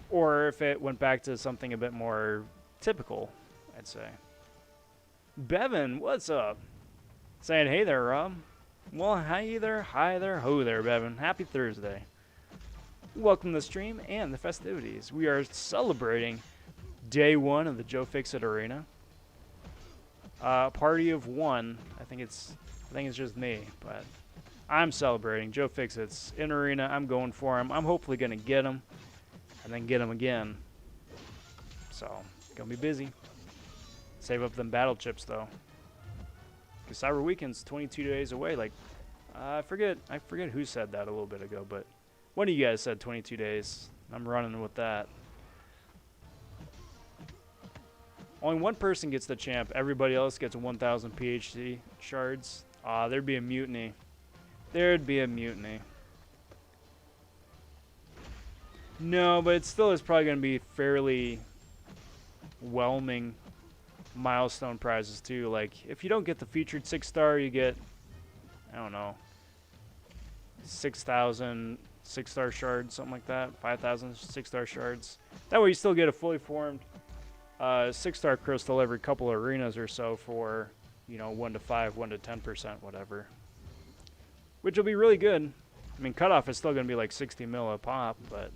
Or if it went back to something a bit more typical, I'd say. Bevan, what's up? Saying, hey there, Rob. Well, hi there, ho there, Bevan. Happy Thursday. Welcome to the stream and the festivities. We are celebrating day 1 of the Joe Fixit Arena. Party of 1. I think it's just me, but I'm celebrating. Joe Fixit's in arena. I'm going for him. I'm hopefully gonna get him, and then get him again. So gonna be busy. Save up them battle chips though, because Cyber Weekend's 22 days away. Like I forget who said that a little bit ago, but one of you guys said 22 days. I'm running with that. Only one person gets the champ. Everybody else gets 1,000 PhD shards. There'd be a mutiny. There'd be a mutiny. No, but it still is probably going to be fairly whelming milestone prizes too. Like, if you don't get the featured 6-star, you get, I don't know, 6,000 6-star shards, something like that. 5,000 6-star shards. That way you still get a fully formed 6-star crystal every couple of arenas or so for, you know, 1 to 5, 1 to 10%, whatever. Which will be really good. I mean, cutoff is still going to be like 60 mil a pop, but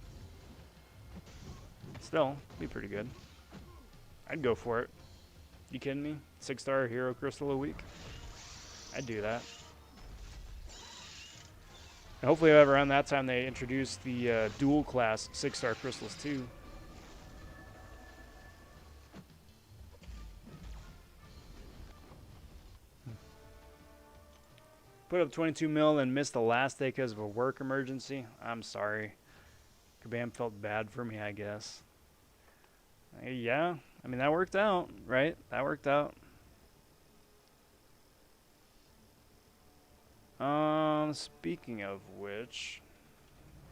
still, be pretty good. I'd go for it. You kidding me? 6-star hero crystal a week? I'd do that. And hopefully around that time they introduce the dual class 6-star crystals too. Put up 22 mil and missed the last day because of a work emergency. I'm sorry. Kabam felt bad for me, I guess. Yeah, I mean, that worked out, right? That worked out. Speaking of which,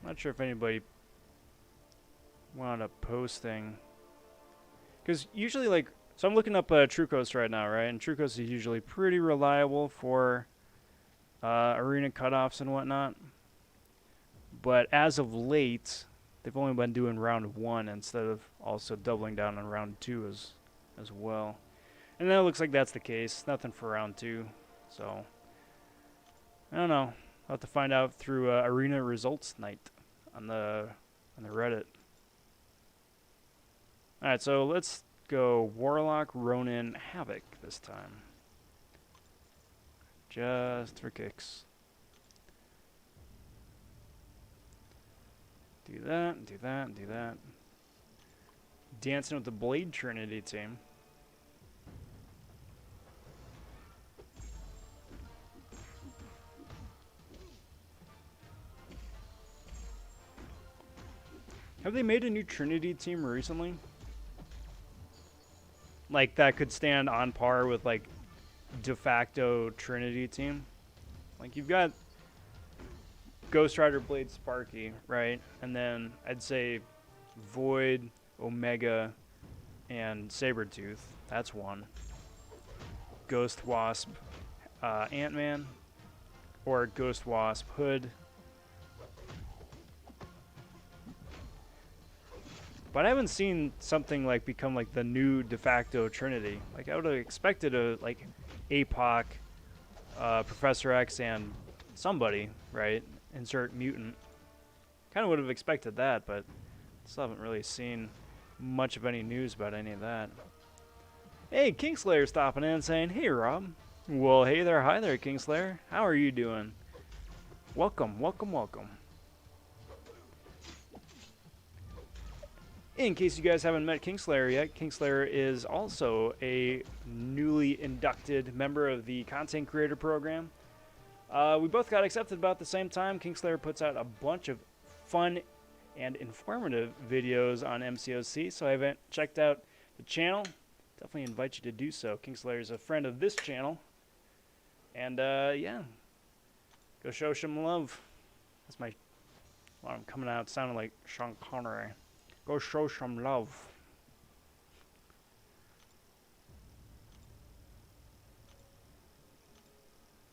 I'm not sure if anybody wound up posting. Because usually, like, so I'm looking up Trucos right now, right? And Trucos is usually pretty reliable for arena cutoffs and whatnot. But as of late, they've only been doing round 1 instead of also doubling down on round 2 as well. And that looks like that's the case. Nothing for round 2. So, I don't know. I'll have to find out through arena results night on the Reddit. Alright, so let's go Warlock, Ronin, Havoc this time. Just for kicks. Do that, do that, do that. Dancing with the Blade Trinity team. Have they made a new Trinity team recently? Like, that could stand on par with, like, de facto Trinity team? Like, you've got Ghost Rider, Blade, Sparky, right? And then I'd say Void, Omega, and Sabretooth. That's one. Ghost Wasp, Ant-Man, or Ghost Wasp, Hood. But I haven't seen something like become like the new de facto Trinity. Like, I would have expected a like APOC, Professor X, and somebody, right? Insert mutant. Kind of would have expected that, but still haven't really seen much of any news about any of that. Hey, Kingslayer stopping in saying, "Hey, Rob." Well, hey there, hi there, Kingslayer. How are you doing? Welcome, welcome, welcome. In case you guys haven't met Kingslayer yet, Kingslayer is also a newly inducted member of the Content Creator Program. We both got accepted about the same time. Kingslayer puts out a bunch of fun and informative videos on MCOC, so I haven't checked out the channel. Definitely invite you to do so. Kingslayer is a friend of this channel. And, yeah. Go show some love. That's my... Well, I'm coming out sounding like Sean Connery. Go show some love.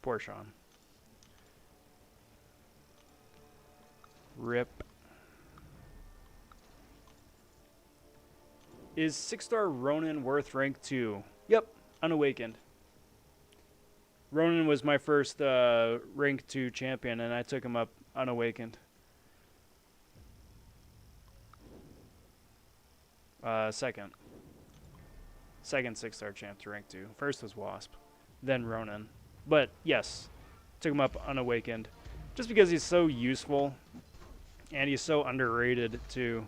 Poor Sean. Rip. Is 6-star Ronin worth rank 2? Yep, unawakened. Ronin was my first rank 2 champion, and I took him up unawakened. Second 6-star champ to rank 2. First was Wasp, then Ronin. But yes, took him up unawakened. Just because he's so useful, and he's so underrated too.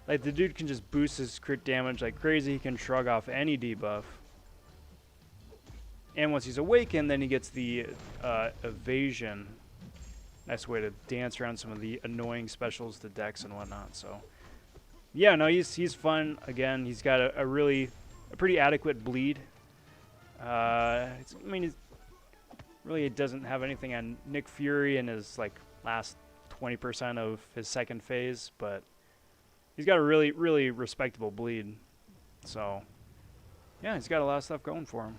Like, the dude can just boost his crit damage like crazy. He can shrug off any debuff. And once he's awakened, then he gets the evasion. Nice way to dance around some of the annoying specials to Dex and whatnot, so... Yeah, no, he's fun. Again, he's got a pretty adequate bleed. I mean, he's really doesn't have anything on Nick Fury in his like last 20% of his second phase, but he's got a really respectable bleed. So yeah, he's got a lot of stuff going for him.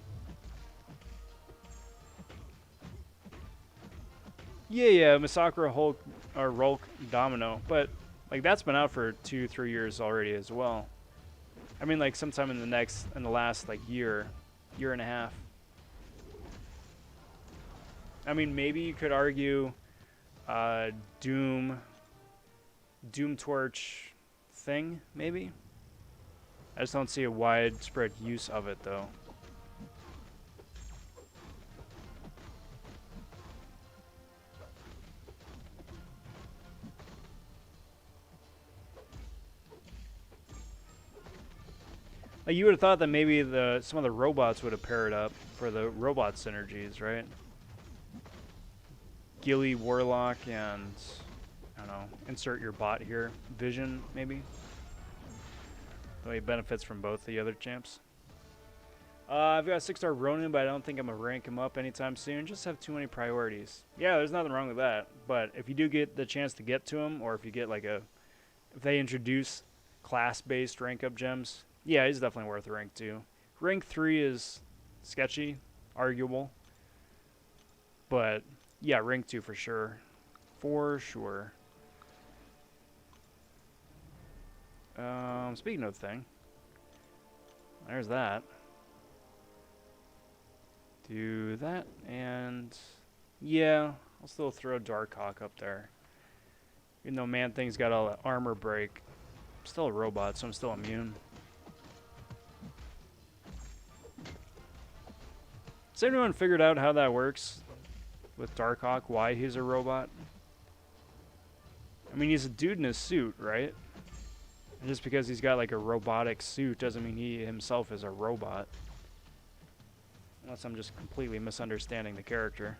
Yeah, Masakura Hulk or Rolk Domino, but like that's been out for 2-3 years already as well. I mean, like sometime in the last like year and a half. I mean, maybe you could argue Doom Torch thing, maybe. I just don't see a widespread use of it though. Like you would have thought that maybe some of the robots would have paired up for the robot synergies, right? Gilly, Warlock, and I don't know, insert your bot here. Vision, maybe? The way he benefits from both the other champs. I've got a 6-star Ronin, but I don't think I'm going to rank him up anytime soon. Just have too many priorities. Yeah, there's nothing wrong with that. But if you do get the chance to get to him, or if you get like if they introduce class-based rank up gems, yeah, he's definitely worth a rank 2. Rank 3 is sketchy, arguable. But yeah, rank 2 for sure. For sure. Speaking of thing, there's that. Do that, and yeah, I'll still throw Darkhawk up there. Even though Man-Thing's got all that armor break, I'm still a robot, so I'm still immune. Has anyone figured out how that works with Darkhawk, why he's a robot? I mean, he's a dude in a suit, right? And just because he's got like a robotic suit doesn't mean he himself is a robot. Unless I'm just completely misunderstanding the character.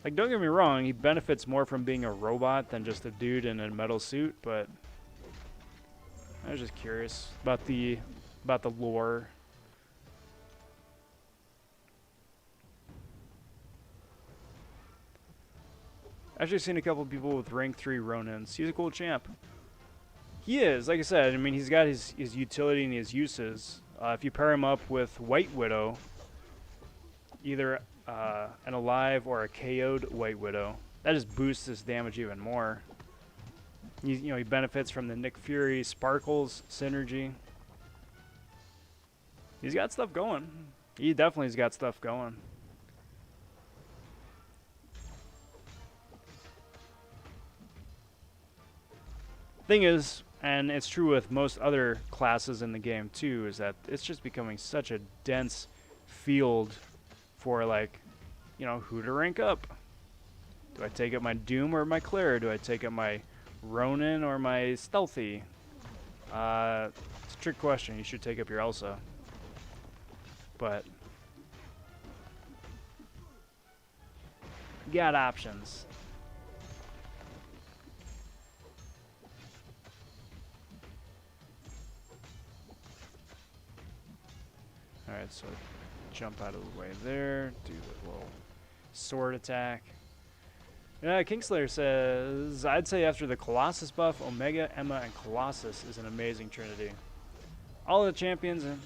Like, don't get me wrong, he benefits more from being a robot than just a dude in a metal suit, but I was just curious about the lore. I've actually seen a couple people with rank 3 Ronins. He's a cool champ. He is, like I said, I mean, he's got his utility and his uses. If you pair him up with White Widow, either an alive or a KO'd White Widow, that just boosts his damage even more. He benefits from the Nick Fury Sparkles synergy. He's got stuff going. He definitely has got stuff going. Thing is, and it's true with most other classes in the game too, is that it's just becoming such a dense field for like, who to rank up. Do I take up my Doom or my Claire? Do I take up my Ronin or my Stealthy? It's a trick question. You should take up your Elsa. But you got options. Alright, so jump out of the way there, do the little sword attack. Kingslayer says, I'd say after the Colossus buff, Omega, Emma, and Colossus is an amazing trinity. All the champions and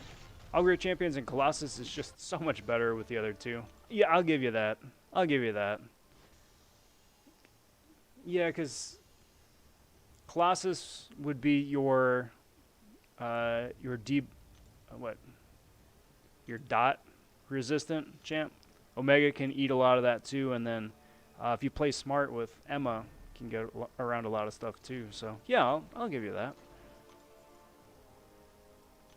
all great champions and Colossus is just so much better with the other two. Yeah, I'll give you that. I'll give you that. Yeah, because Colossus would be your deep, your dot resistant champ. Omega can eat a lot of that too, and then if you play smart with Emma, can get around a lot of stuff too. So yeah, I'll give you that.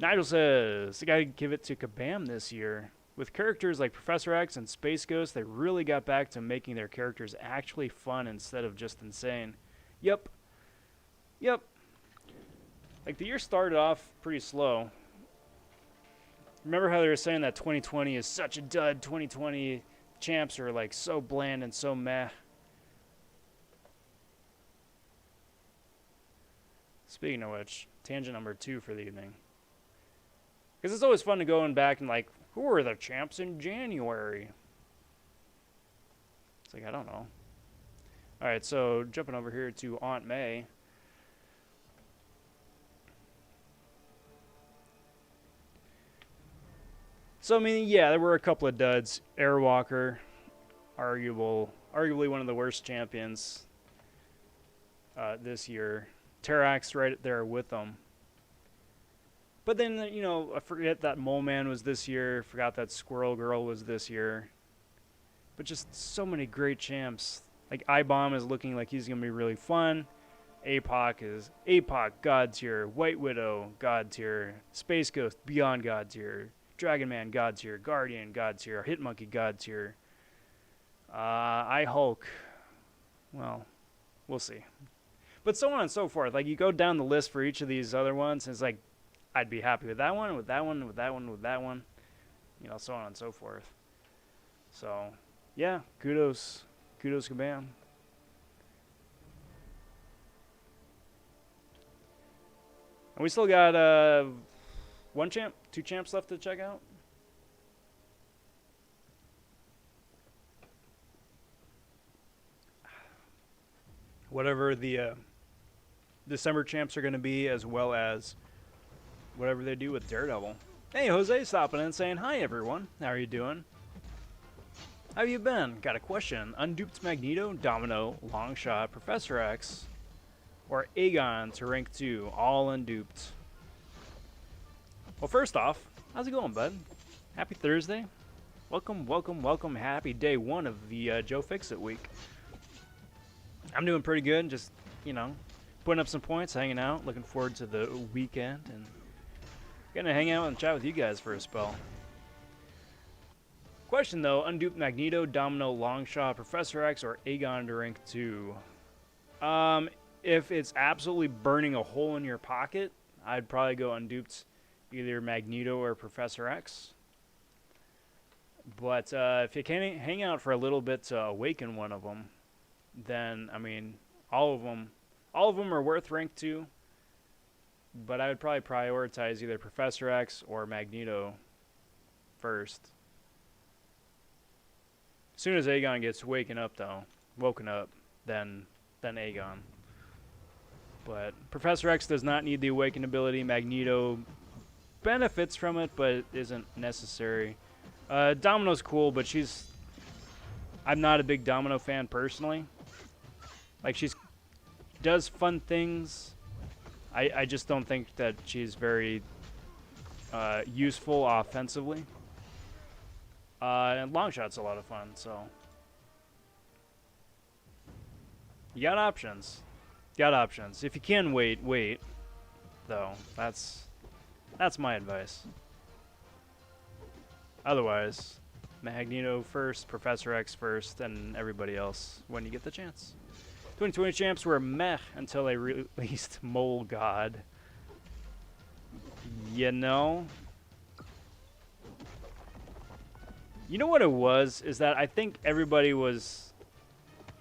Nigel says, I gotta give it to Kabam this year. With characters like Professor X and Space Ghost, they really got back to making their characters actually fun instead of just insane. Yep. Like the year started off pretty slow. Remember how they were saying that 2020 is such a dud, 2020 champs are like so bland and so meh. Speaking of which, tangent number 2 for the evening. Because it's always fun to go in back and like, who were the champs in January? It's like, I don't know. Alright, so jumping over here to Aunt May. So, I mean, yeah, there were a couple of duds. Airwalker, arguably one of the worst champions this year. Terax right there with them. But then, you know, I forget that Mole Man was this year. Forgot that Squirrel Girl was this year. But just so many great champs. Like, I-Bomb is looking like he's going to be really fun. APOC, God tier. White Widow, God tier. Space Ghost, Beyond God tier. Dragon Man, God tier. Guardian, God tier. Hitmonkey, God tier. Hulk. Well, we'll see. But so on and so forth. Like, you go down the list for each of these other ones, and it's like, I'd be happy with that one, with that one, with that one, with that one. You know, so on and so forth. So, yeah, kudos. Kudos, kabam. And we still got 2 champs left to check out. Whatever the December champs are going to be, as well as whatever they do with Daredevil. Hey, Jose stopping in saying, hi, everyone. How are you doing? How you been? Got a question. Unduped Magneto, Domino, Longshot, Professor X, or Aegon to rank 2, all unduped? Well, first off, how's it going, bud? Happy Thursday. Welcome, welcome, welcome. Happy day 1 of the Joe Fixit week. I'm doing pretty good. Just, you know, putting up some points, hanging out. Looking forward to the weekend and gonna hang out and chat with you guys for a spell. Question though, unduped Magneto, Domino, Longshot, Professor X, or Aegon to rank 2? If it's absolutely burning a hole in your pocket, I'd probably go unduped either Magneto or Professor X. But if you can hang out for a little bit to awaken one of them, then, I mean, all of them are worth rank 2. But I would probably prioritize either Professor X or Magneto first. As soon as Aegon gets woken up, then Aegon. But Professor X does not need the awakened ability. Magneto benefits from it, but it isn't necessary. Domino's cool, but I'm not a big Domino fan personally. Like, she's does fun things. I just don't think that she's very useful offensively. And Longshot's a lot of fun, so you got options. If you can wait, though. That's my advice. Otherwise, Magneto first, Professor X first, and everybody else when you get the chance. 2020 champs were meh until they released Mole God. You know? You know what it was? Is that I think everybody was...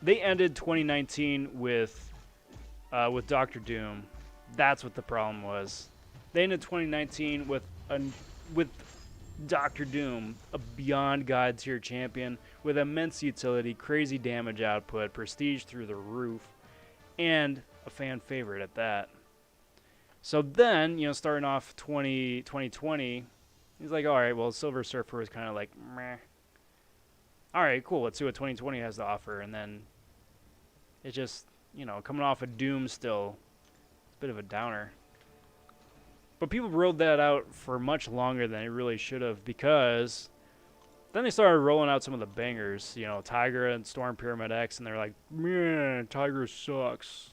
They ended 2019 with Doctor Doom. That's what the problem was. They ended 2019 with Doctor Doom, a Beyond God tier champion with immense utility, crazy damage output, prestige through the roof, and a fan favorite at that. So then, you know, starting off 2020, he's like, all right, well, Silver Surfer was kind of like, meh. All right, cool, let's see what 2020 has to offer. And then it just, you know, coming off of Doom still, it's a bit of a downer. But people rode that out for much longer than it really should have, because then they started rolling out some of the bangers, you know, Tigra and Storm Pyramid X, and they're like, man, Tigra sucks.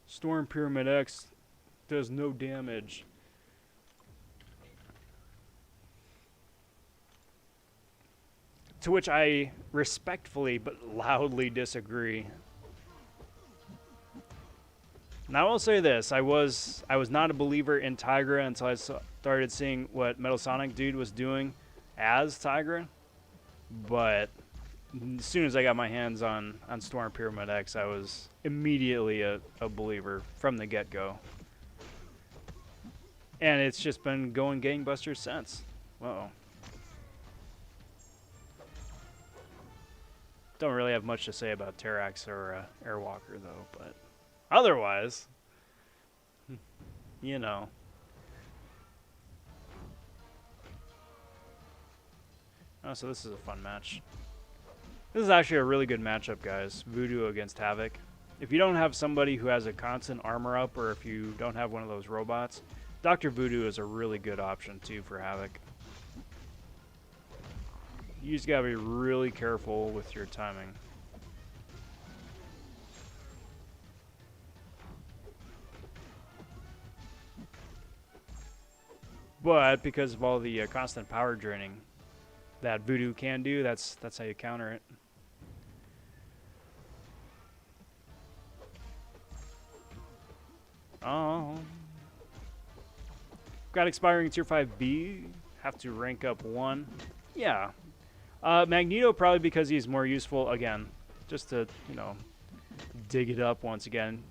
Storm Pyramid X does no damage. To which I respectfully but loudly disagree. Now I will say this, I was not a believer in Tigra until I started seeing what Metal Sonic Dude was doing as Tigra, but as soon as I got my hands on Storm Pyramid X, I was immediately a believer from the get-go. And it's just been going gangbusters since. Uh-oh. Don't really have much to say about Terrax or Airwalker, though, but otherwise, you know. Oh, so this is a fun match. This is actually a really good matchup, guys. Voodoo against Havoc. If you don't have somebody who has a constant armor up, or if you don't have one of those robots, Dr. Voodoo is a really good option, too, for Havoc. You just gotta be really careful with your timing. But because of all the constant power draining that Voodoo can do, that's how you counter it. Oh. Got expiring tier 5B. Have to rank up 1. Yeah. Magneto probably because he's more useful, again, just to, you know, dig it up once again.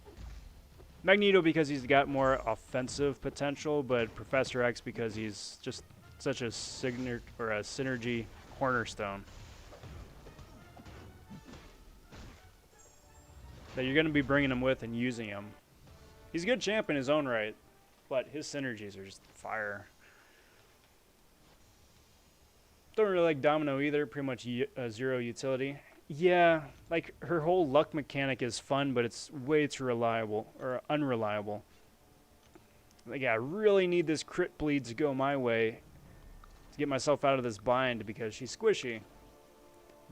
Magneto because he's got more offensive potential, but Professor X because he's just such a synergy cornerstone that you're going to be bringing him with and using him. He's a good champ in his own right, but his synergies are just fire. Don't really like Domino either, pretty much zero utility. Yeah, like her whole luck mechanic is fun, but it's way too reliable, or unreliable. Like, yeah, I really need this crit bleed to go my way to get myself out of this bind because she's squishy.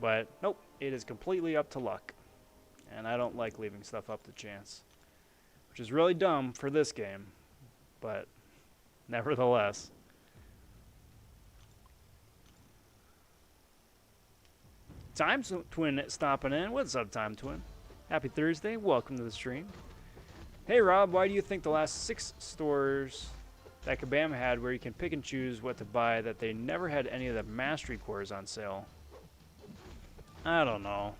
But nope, it is completely up to luck. And I don't like leaving stuff up to chance, which is really dumb for this game, but nevertheless. Time Twin stopping in. What's up, Time Twin? Happy Thursday. Welcome to the stream. Hey, Rob, why do you think the last 6 stores that Kabam had where you can pick and choose what to buy that they never had any of the mastery cores on sale? I don't know.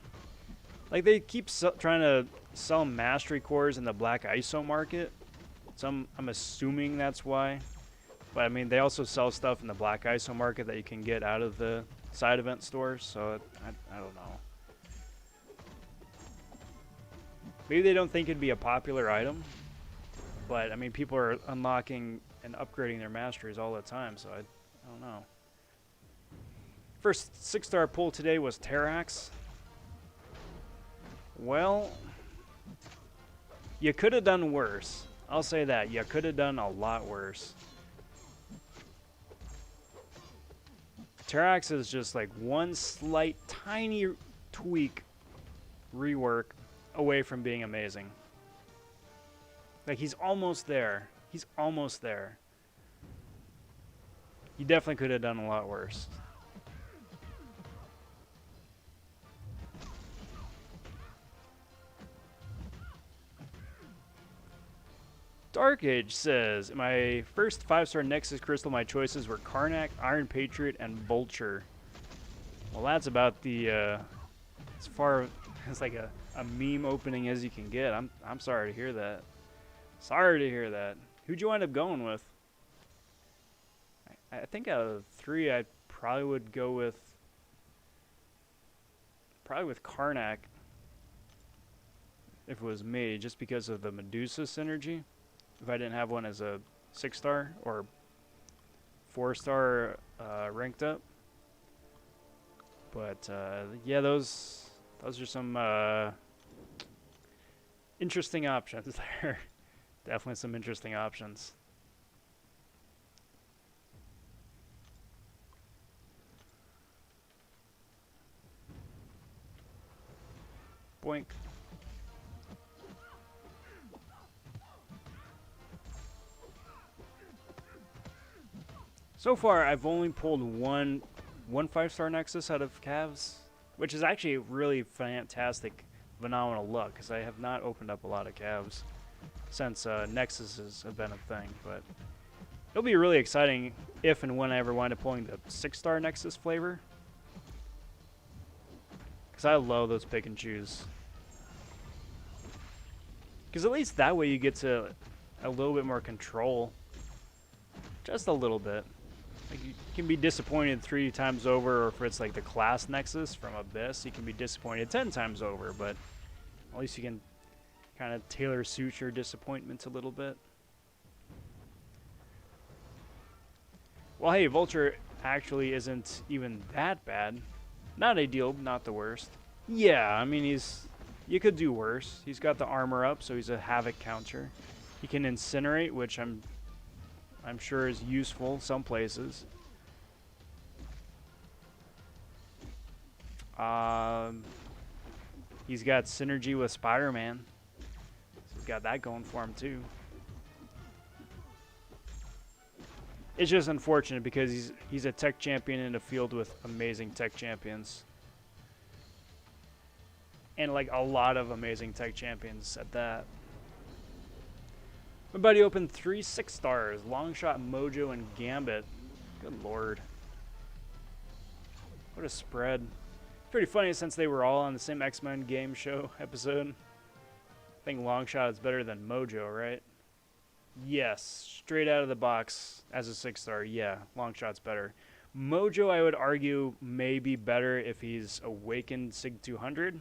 Like, they keep trying to sell mastery cores in the black ISO market. So I'm assuming that's why. But, I mean, they also sell stuff in the black ISO market that you can get out of the side event stores, so I don't know. Maybe they don't think it'd be a popular item, but I mean, people are unlocking and upgrading their masteries all the time, so I don't know. First 6-star pull today was Terrax. Well, you could have done worse. I'll say that. You could have done a lot worse. Terrax is just like one slight, tiny tweak, rework away from being amazing. Like, he's almost there. He's almost there. You definitely could have done a lot worse. Dark Age says, in my first 5-star Nexus Crystal, my choices were Karnak, Iron Patriot, and Vulture. Well, that's about the, as far as like a meme opening as you can get. I'm sorry to hear that. Sorry to hear that. Who'd you wind up going with? I think out of the 3, I probably would go with, Karnak. If it was me, just because of the Medusa synergy. If I didn't have one as a 6-star or 4-star ranked up. But yeah, those are some interesting options there. Definitely some interesting options. Boink. So far, I've only pulled one 5-star Nexus out of Cavs, which is actually really fantastic, phenomenal luck, because I have not opened up a lot of Cavs since Nexuses have been a thing. But it'll be really exciting if and when I ever wind up pulling the 6-star Nexus flavor, because I love those pick and choose. Because at least that way you get to a little bit more control Just a little bit. Like, you can be disappointed 3 times over, or if it's like the class Nexus from Abyss, you can be disappointed 10 times over, but at least you can kind of tailor suit your disappointments a little bit. Well, hey, Vulture actually isn't even that bad. Not ideal, not the worst. Yeah, I mean, you could do worse. He's got the armor up, so he's a Havoc counter. He can incinerate, which I'm sure is useful some places. He's got synergy with Spider-Man. So he's got that going for him too. It's just unfortunate because he's a tech champion in a field with amazing tech champions. And like a lot of amazing tech champions at that. My buddy opened 3 6-stars. Longshot, Mojo, and Gambit. Good lord. What a spread. It's pretty funny since they were all on the same X-Men game show episode. I think Longshot is better than Mojo, right? Yes. Straight out of the box as a 6-star. Yeah, Longshot's better. Mojo, I would argue, may be better if he's awakened Sig 200.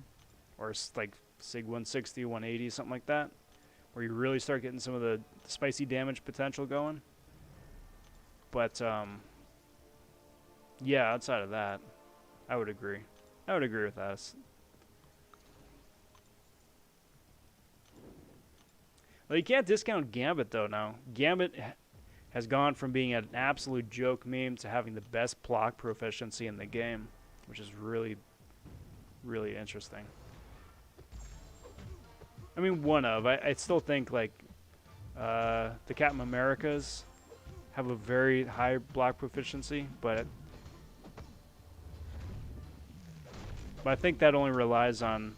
Or like Sig 160, 180, something like that. Where you really start getting some of the spicy damage potential going. But, yeah, outside of that, I would agree. I would agree with that. Well, you can't discount Gambit, though, now. Gambit has gone from being an absolute joke meme to having the best block proficiency in the game, which is really, really interesting. I mean, I still think, like, the Captain Americas have a very high block proficiency, but I think that only relies on,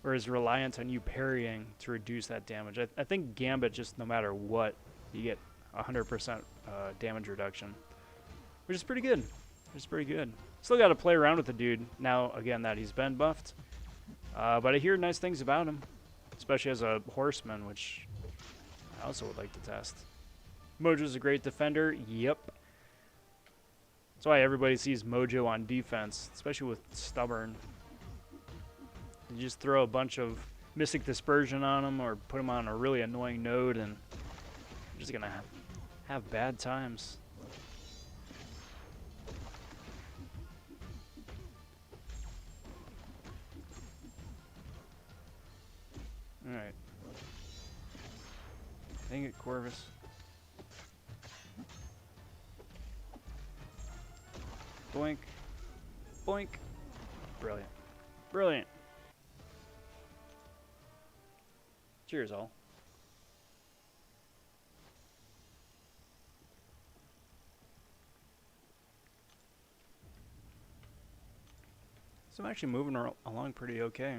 or is reliant on you parrying to reduce that damage. I think Gambit, just no matter what, you get 100% damage reduction, which is pretty good. Which is pretty good. Still got to play around with the dude now, again, that he's been buffed. But I hear nice things about him. Especially as a horseman, which I also would like to test. Mojo's a great defender. Yep. That's why everybody sees Mojo on defense, especially with Stubborn. You just throw a bunch of Mystic Dispersion on him or put him on a really annoying node and you're just going to have bad times. Alright. Dang it, Corvus. Boink. Boink. Brilliant. Brilliant. Cheers, all. So I'm actually moving along pretty okay.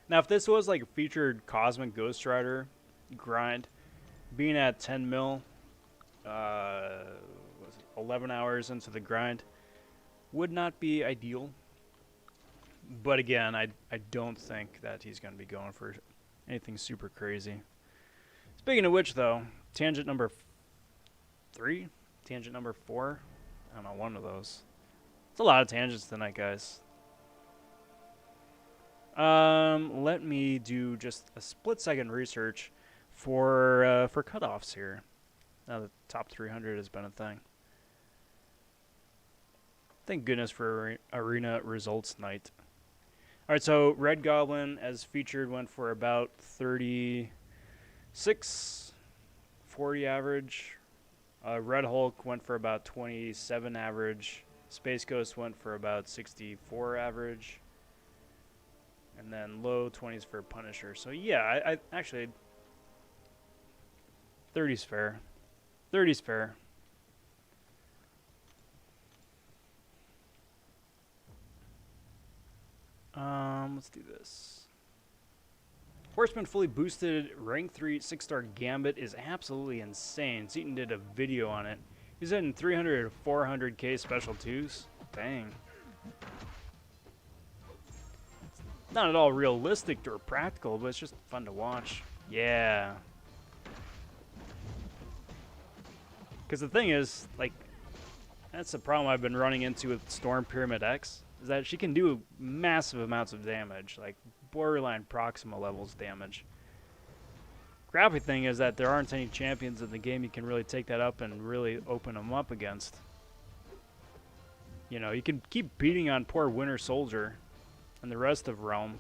Now, if this was like a featured Cosmic Ghost Rider grind, being at 10 mil, 11 hours into the grind, would not be ideal. But again, I don't think that he's going to be going for anything super crazy. Speaking of which, though, tangent number 3, tangent number 4, I don't know, one of those. It's a lot of tangents tonight, guys. Let me do just a split-second research for cutoffs here. Now the top 300 has been a thing. Thank goodness for arena results night. All right, so Red Goblin, as featured, went for about 36, 40 average. Red Hulk went for about 27 average. Space Ghost went for about 64 average. And then low 20s for Punisher. So yeah, I actually 30's fair. 30's fair. Let's do this. Horseman fully boosted rank 3 6-star Gambit is absolutely insane. Seaton did a video on it. He's hitting 300 to 400k special 2s. Dang. Not at all realistic or practical, but it's just fun to watch. Yeah. Because the thing is, like, that's the problem I've been running into with Storm Pyramid X, is that she can do massive amounts of damage, like borderline Proxima levels damage. Crappy thing is that there aren't any champions in the game you can really take that up and really open them up against. You know, you can keep beating on poor Winter Soldier and the rest of Realm.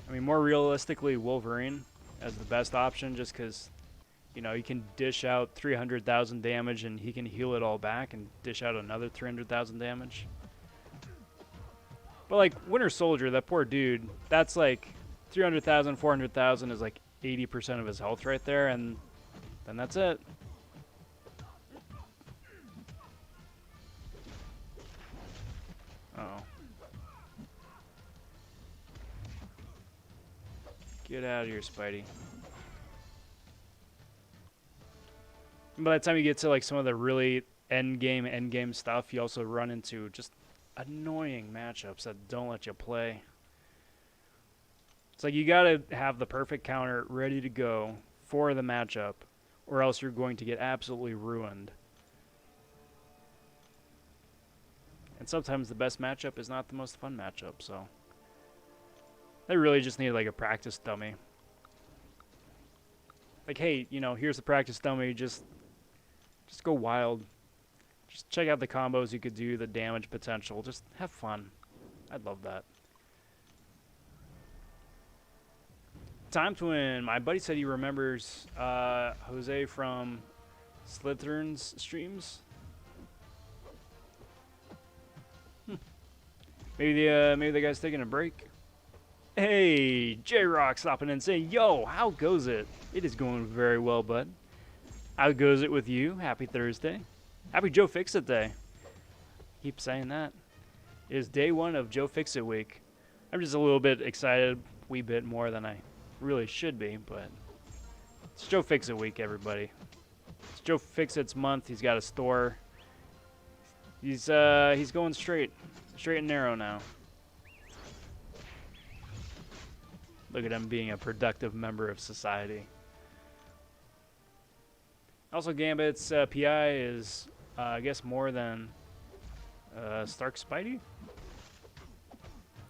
I mean, more realistically, Wolverine as the best option, just because, you know, he can dish out 300,000 damage and he can heal it all back and dish out another 300,000 damage. But like Winter Soldier, that poor dude, that's like 300,000, 400,000 is like 80% of his health right there, and then that's it. Uh-oh. Get out of here, Spidey. By the time you get to like some of the really end game stuff, you also run into just annoying matchups that don't let you play. It's like you gotta have the perfect counter ready to go for the matchup, or else you're going to get absolutely ruined. And sometimes the best matchup is not the most fun matchup, so they really just need like a practice dummy. Like, hey, you know, here's the practice dummy, just go wild. Just check out the combos you could do, the damage potential, just have fun. I'd love that. Time to win. My buddy said he remembers Jose from Slytherin's streams. Maybe the guy's taking a break. Hey, J-Rock stopping in and saying, yo, how goes it? It is going very well, bud. How goes it with you? Happy Thursday. Happy Joe Fixit Day. Keep saying that. It is day one of Joe Fixit week. I'm just a little bit excited, wee bit more than I really should be, but it's Joe Fixit week, everybody. It's Joe Fixit's month. He's got a store. He's going straight and narrow now. Look at him being a productive member of society. Also, Gambit's PI is, I guess, more than Stark Spidey?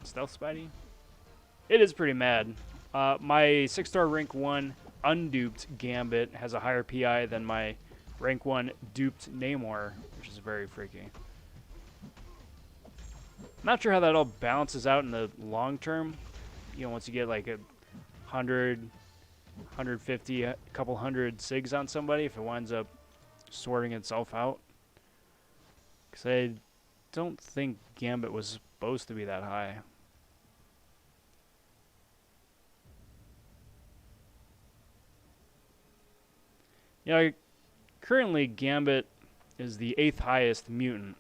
Stealth Spidey? It is pretty mad. My 6-star rank 1 unduped Gambit has a higher PI than my rank 1 duped Namor, which is very freaky. Not sure how that all balances out in the long term. You know, once you get like 100, 150, a couple hundred SIGs on somebody, if it winds up sorting itself out. Because I don't think Gambit was supposed to be that high. Yeah, currently Gambit is the 8th highest mutant,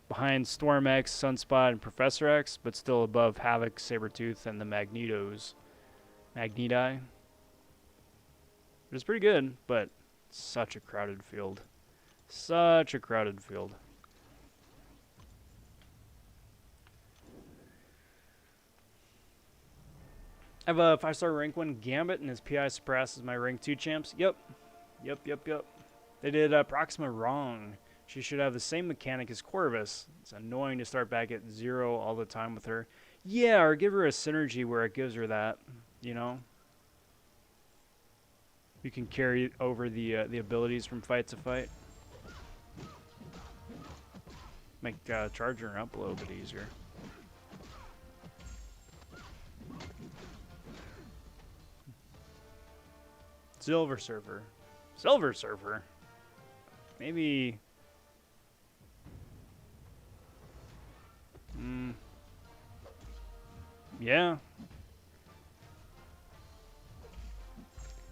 behind Storm X, Sunspot, and Professor X, but still above Havoc, Sabretooth, and the Magneti. It's pretty good, but such a crowded field. Such a crowded field. I have a 5-star rank 1 Gambit, and his PI surpasses my rank 2 champs. Yep. They did Proxima wrong. She should have the same mechanic as Corvus. It's annoying to start back at 0 all the time with her. Yeah, or give her a synergy where it gives her that, you know? You can carry over the abilities from fight to fight. Make charging her up a little bit easier. Silver Surfer. Silver Surfer? Maybe... yeah.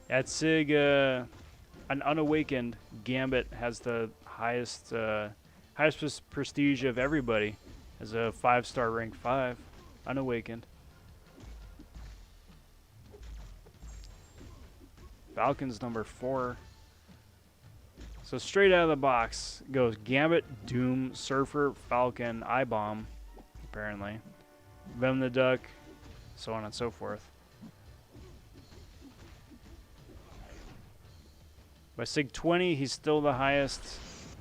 At SIG, an unawakened Gambit has the highest prestige of everybody, as a 5-star rank 5, unawakened. Falcon's number 4. So straight out of the box goes Gambit, Doom, Surfer, Falcon, I-Bomb, apparently. Venom the Duck, so on and so forth. By Sig 20, he's still the highest.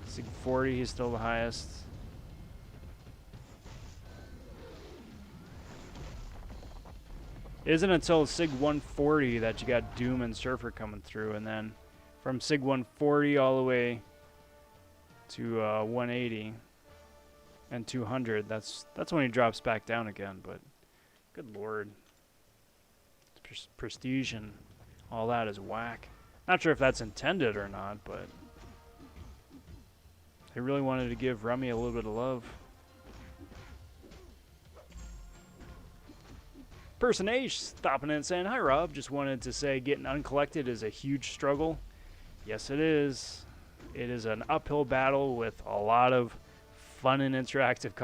Sig 40, he's still the highest. It isn't until Sig 140 that you got Doom and Surfer coming through, and then from Sig 140 all the way to 180 and 200, that's when he drops back down again. But good lord, prestige and all that is whack. Not sure if that's intended or not, but they really wanted to give Remy a little bit of love. Person H stopping in and saying, "Hi Rob, just wanted to say getting uncollected is a huge struggle." Yes, it is. It is an uphill battle with a lot of fun and interactive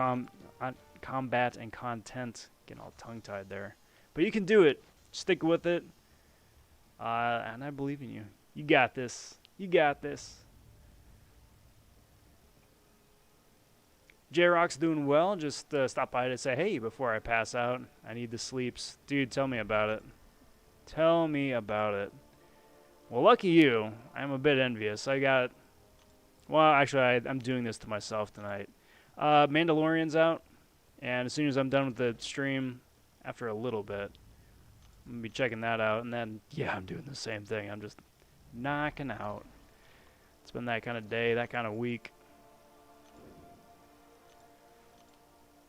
combat and content. Getting all tongue-tied there. But you can do it. Stick with it. And I believe in you. You got this. You got this. J-Rock's doing well. Just stop by to say, hey, before I pass out. I need the sleeps. Dude, tell me about it. Tell me about it. Well, lucky you. I'm a bit envious. Well, actually, I'm doing this to myself tonight. Mandalorian's out. And as soon as I'm done with the stream, after a little bit, I'm going to be checking that out. And then, yeah, I'm doing the same thing. I'm just knocking out. It's been that kind of day, that kind of week.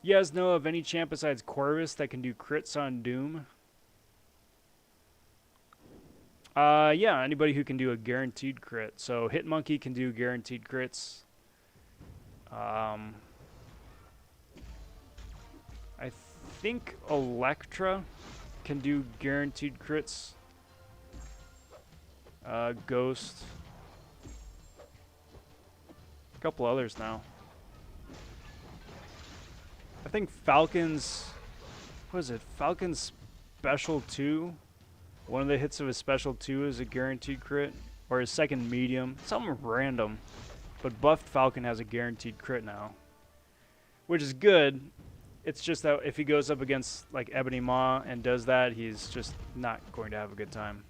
You guys know of any champ besides Corvus that can do crits on Doom? Yeah, anybody who can do a guaranteed crit. So Hitmonkey can do guaranteed crits. I think Electra can do guaranteed crits. Ghost. A couple others now. I think Falcon's, what is it? Falcon's Special 2. One of the hits of his Special 2 is a guaranteed crit. Or his second medium. Something random. But buffed Falcon has a guaranteed crit now. Which is good. It's just that if he goes up against like Ebony Maw and does that, he's just not going to have a good time.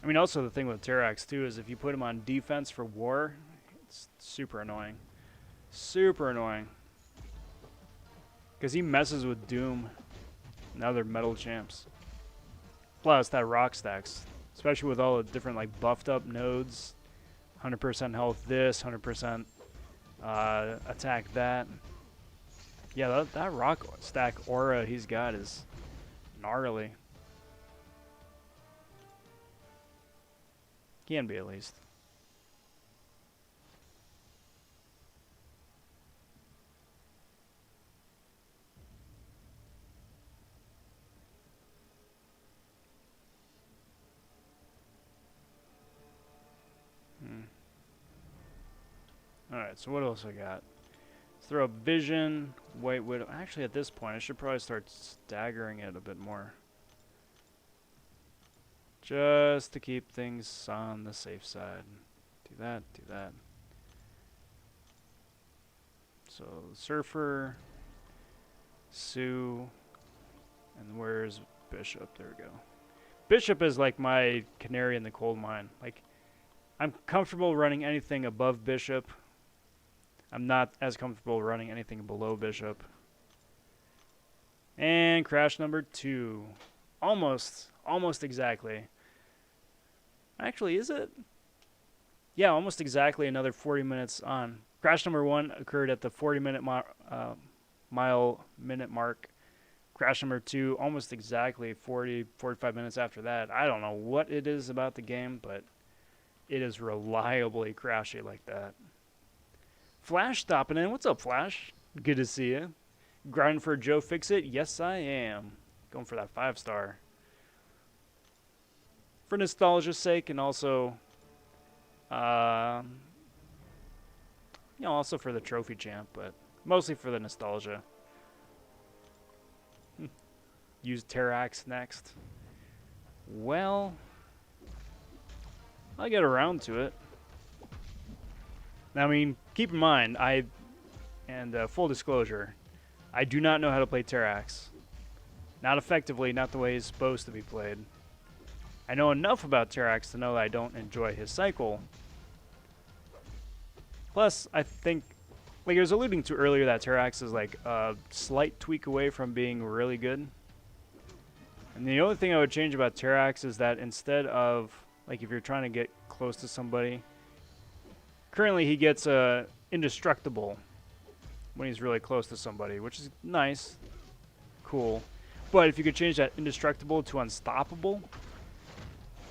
I mean, also the thing with Terax too is if you put him on defense for war, it's super annoying. Super annoying. Because he messes with Doom and other metal champs. Plus, that rock stacks. Especially with all the different like buffed up nodes. 100% health this, 100% attack that. Yeah, that rock stack aura he's got is gnarly. Can be, at least. Alright, so what else I got? Let's throw up Vision, White Widow. Actually, at this point, I should probably start staggering it a bit more. Just to keep things on the safe side. Do that, do that. So, Surfer, Sue, and where's Bishop? There we go. Bishop is like my canary in the coal mine. Like, I'm comfortable running anything above Bishop. I'm not as comfortable running anything below Bishop. And crash number 2. Almost exactly. Actually, is it? Yeah, almost exactly another 40 minutes on. Crash number 1 occurred at the 40-minute minute mark. Crash number 2, almost exactly 45 minutes after that. I don't know what it is about the game, but it is reliably crashy like that. Flash stopping in. What's up, Flash? Good to see you. Grinding for Joe Fixit? Yes, I am. Going for that 5-star. For nostalgia's sake, and also, also for the trophy champ, but mostly for the nostalgia. Use Terax next. Well, I'll get around to it. I mean, keep in mind, full disclosure, I do not know how to play Terrax. Not effectively, not the way it's supposed to be played. I know enough about Terrax to know that I don't enjoy his cycle. Plus, I think, like I was alluding to earlier, that Terrax is like a slight tweak away from being really good. And the only thing I would change about Terrax is that instead of, like, if you're trying to get close to somebody, currently he gets indestructible when he's really close to somebody, which is nice, cool. But if you could change that indestructible to unstoppable,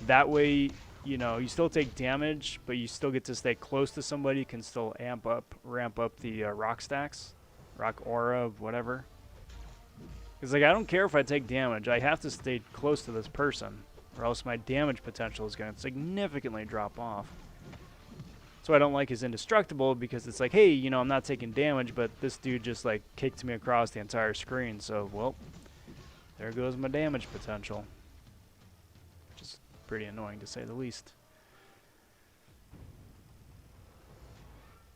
that way, you know, you still take damage, but you still get to stay close to somebody. You can still ramp up the rock stacks, rock aura, whatever. It's like, I don't care if I take damage. I have to stay close to this person, or else my damage potential is going to significantly drop off. So I don't like his indestructible, because it's like, hey, you know, I'm not taking damage, but this dude just, like, kicked me across the entire screen. So, well, there goes my damage potential. Which is pretty annoying, to say the least.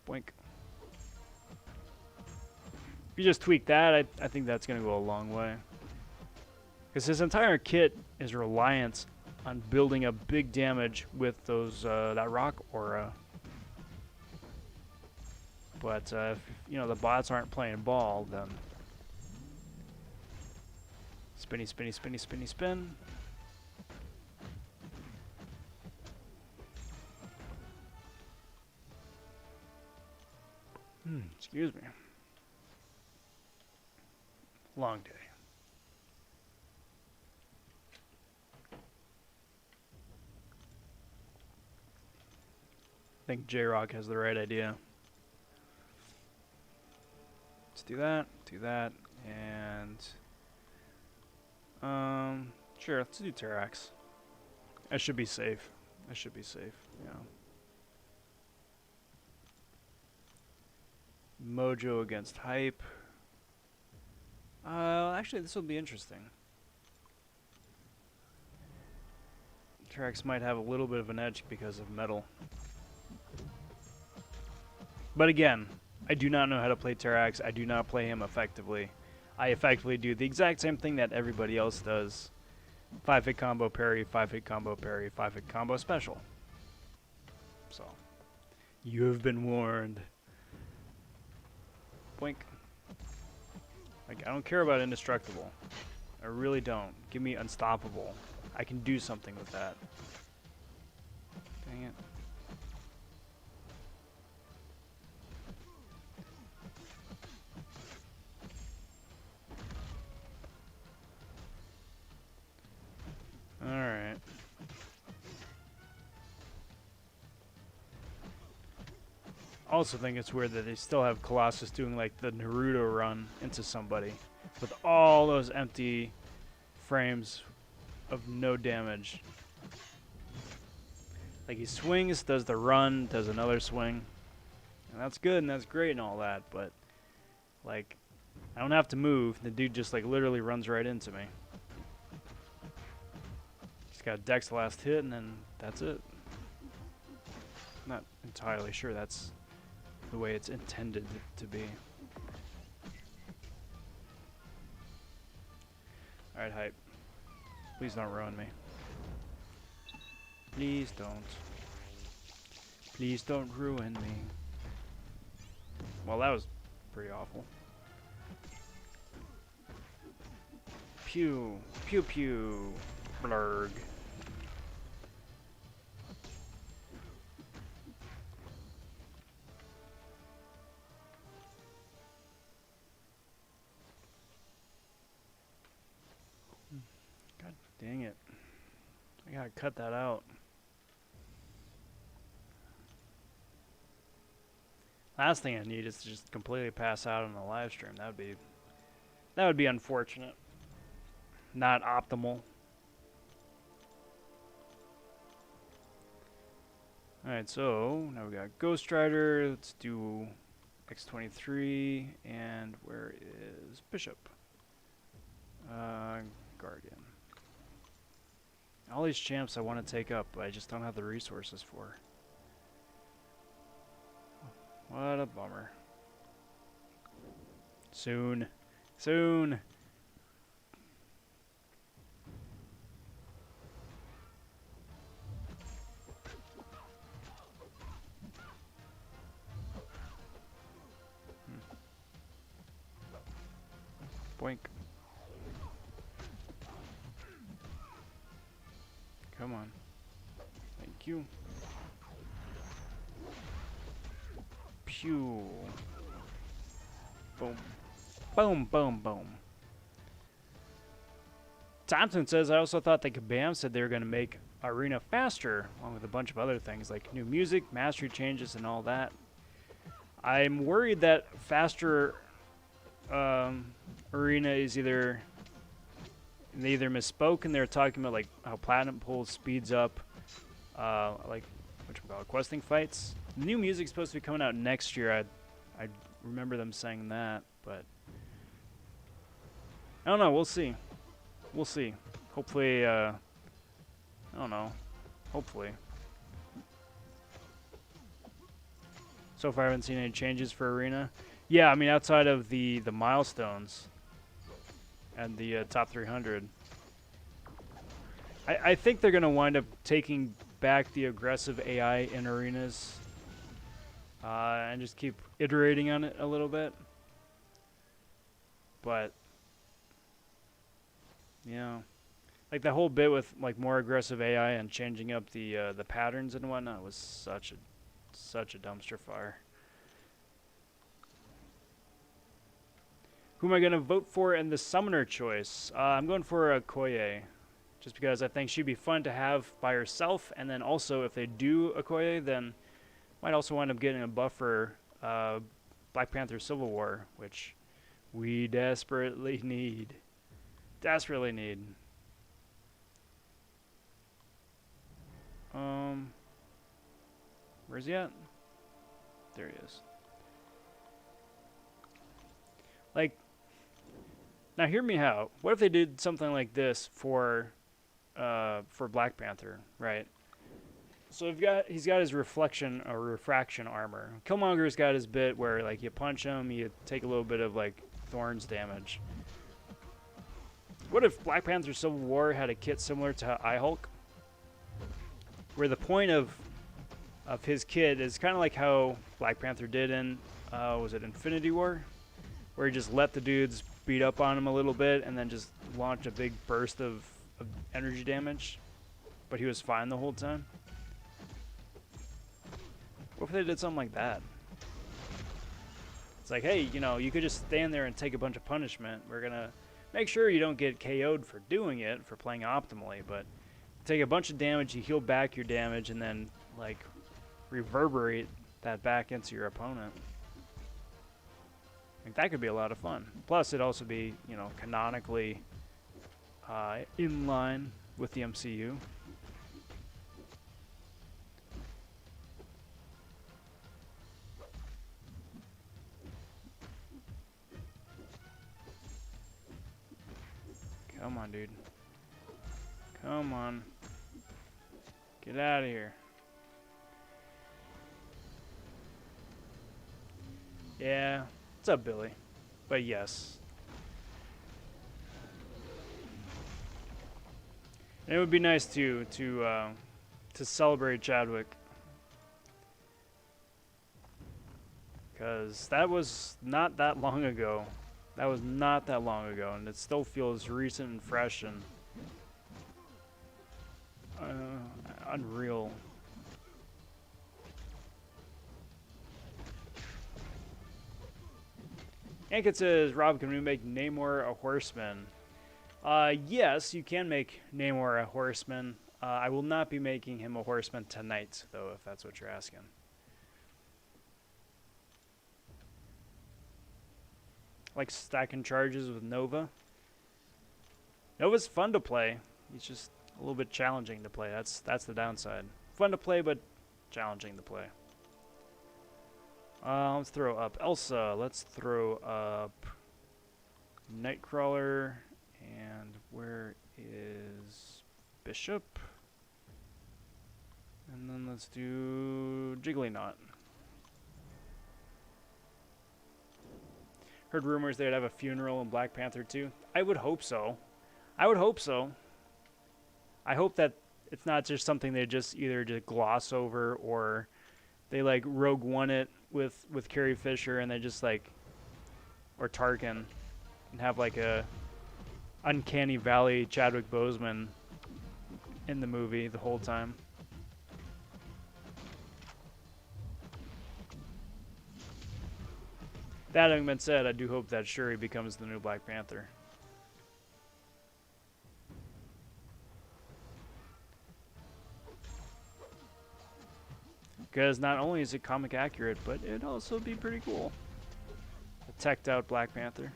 Boink. If you just tweak that, I think that's going to go a long way. Because his entire kit is reliant on building up big damage with those that rock aura. But if, you know, the bots aren't playing ball, then spinny, spinny, spinny, spinny, spin. Excuse me. Long day. I think J-Rock has the right idea. Let's do that, and sure, let's do Terrax. I should be safe. Yeah. Mojo against Hype. Actually, this will be interesting. Terrax might have a little bit of an edge because of metal. But again, I do not know how to play Terrax. I do not play him effectively. I effectively do the exact same thing that everybody else does. 5-hit combo parry, 5-hit combo parry, 5-hit combo special. So, you have been warned. Blink. Like, I don't care about indestructible. I really don't. Give me unstoppable. I can do something with that. Dang it. Alright. I also think it's weird that they still have Colossus doing like the Naruto run into somebody with all those empty frames of no damage. Like, he swings, does the run, does another swing. And that's good and that's great and all that, but like, I don't have to move. The dude just like literally runs right into me. He's got Dex the last hit and then that's it. Not entirely sure that's the way it's intended to be. Alright, Hype. Please don't ruin me. Please don't. Please don't ruin me. Well, that was pretty awful. Pew. Pew pew. Blurg. God dang it. I gotta cut that out. Last thing I need is to just completely pass out on the live stream. That would be unfortunate. Not optimal. Alright, so now we got Ghost Rider. Let's do X23. And where is Bishop? Guardian. all these champs I want to take up, but I just don't have the resources for. What a bummer. Soon. Soon. Boink. Come on. Thank you. Pew. Boom. Boom, boom, boom. Thompson says, I also thought that Kabam said they were going to make Arena faster, along with a bunch of other things like new music, mastery changes, and all that. I'm worried that faster Arena is either... They either misspoke and they're talking about like how Platinum Pool speeds up like whatchamacallit, questing fights. The new music's supposed to be coming out next year. I remember them saying that, but I don't know, we'll see. We'll see. Hopefully I don't know. Hopefully. So far I haven't seen any changes for Arena. Yeah, I mean outside of the milestones and the top 300. I think they're going to wind up taking back the aggressive AI in arenas and just keep iterating on it a little bit. But, yeah. Like the whole bit with like more aggressive AI and changing up the patterns and whatnot was such a dumpster fire. Who am I going to vote for in the summoner choice? I'm going for Okoye, just because I think she'd be fun to have by herself, and then also if they do Okoye, then might also wind up getting a buff for Black Panther Civil War, which we desperately need. Desperately need. Where's he at? There he is. Like, now hear me out. What if they did something like this for Black Panther, right? So he's got his reflection or refraction armor. Killmonger's got his bit where like you punch him, you take a little bit of like thorns damage. What if Black Panther Civil War had a kit similar to Hulk, where the point of his kit is kind of like how Black Panther did in was it Infinity War, where he just let the dudes beat up on him a little bit and then just launch a big burst of energy damage, but he was fine the whole time. What if they did something like that? It's like, hey, you know, you could just stand there and take a bunch of punishment. We're gonna make sure you don't get KO'd for doing it, for playing optimally, but take a bunch of damage, you heal back your damage, and then like reverberate that back into your opponent. I think that could be a lot of fun. Plus, it'd also be, you know, canonically in line with the MCU. Come on, dude. Come on. Get out of here. Yeah. What's up, Billy? But yes. And it would be nice to celebrate Chadwick, because that was not that long ago. That was not that long ago, and it still feels recent and fresh and unreal. Ankit says, Rob, can we make Namor a horseman? Yes, you can make Namor a horseman. I will not be making him a horseman tonight, though, if that's what you're asking. Like stacking charges with Nova. Nova's fun to play. He's just a little bit challenging to play. That's the downside. Fun to play, but challenging to play. Let's throw up Elsa. Let's throw up Nightcrawler. And where is Bishop? And then let's do Jiggly Knot. Heard rumors they'd have a funeral in Black Panther 2. I would hope so. I would hope so. I hope that it's not just something they just either just gloss over, or they like Rogue One it with Carrie Fisher and they just like, or Tarkin, and have like a Uncanny Valley Chadwick Boseman in the movie the whole time. That having been said, I do hope that Shuri becomes the new Black Panther. Because not only is it comic accurate, but it'd also be pretty cool. A teched out Black Panther.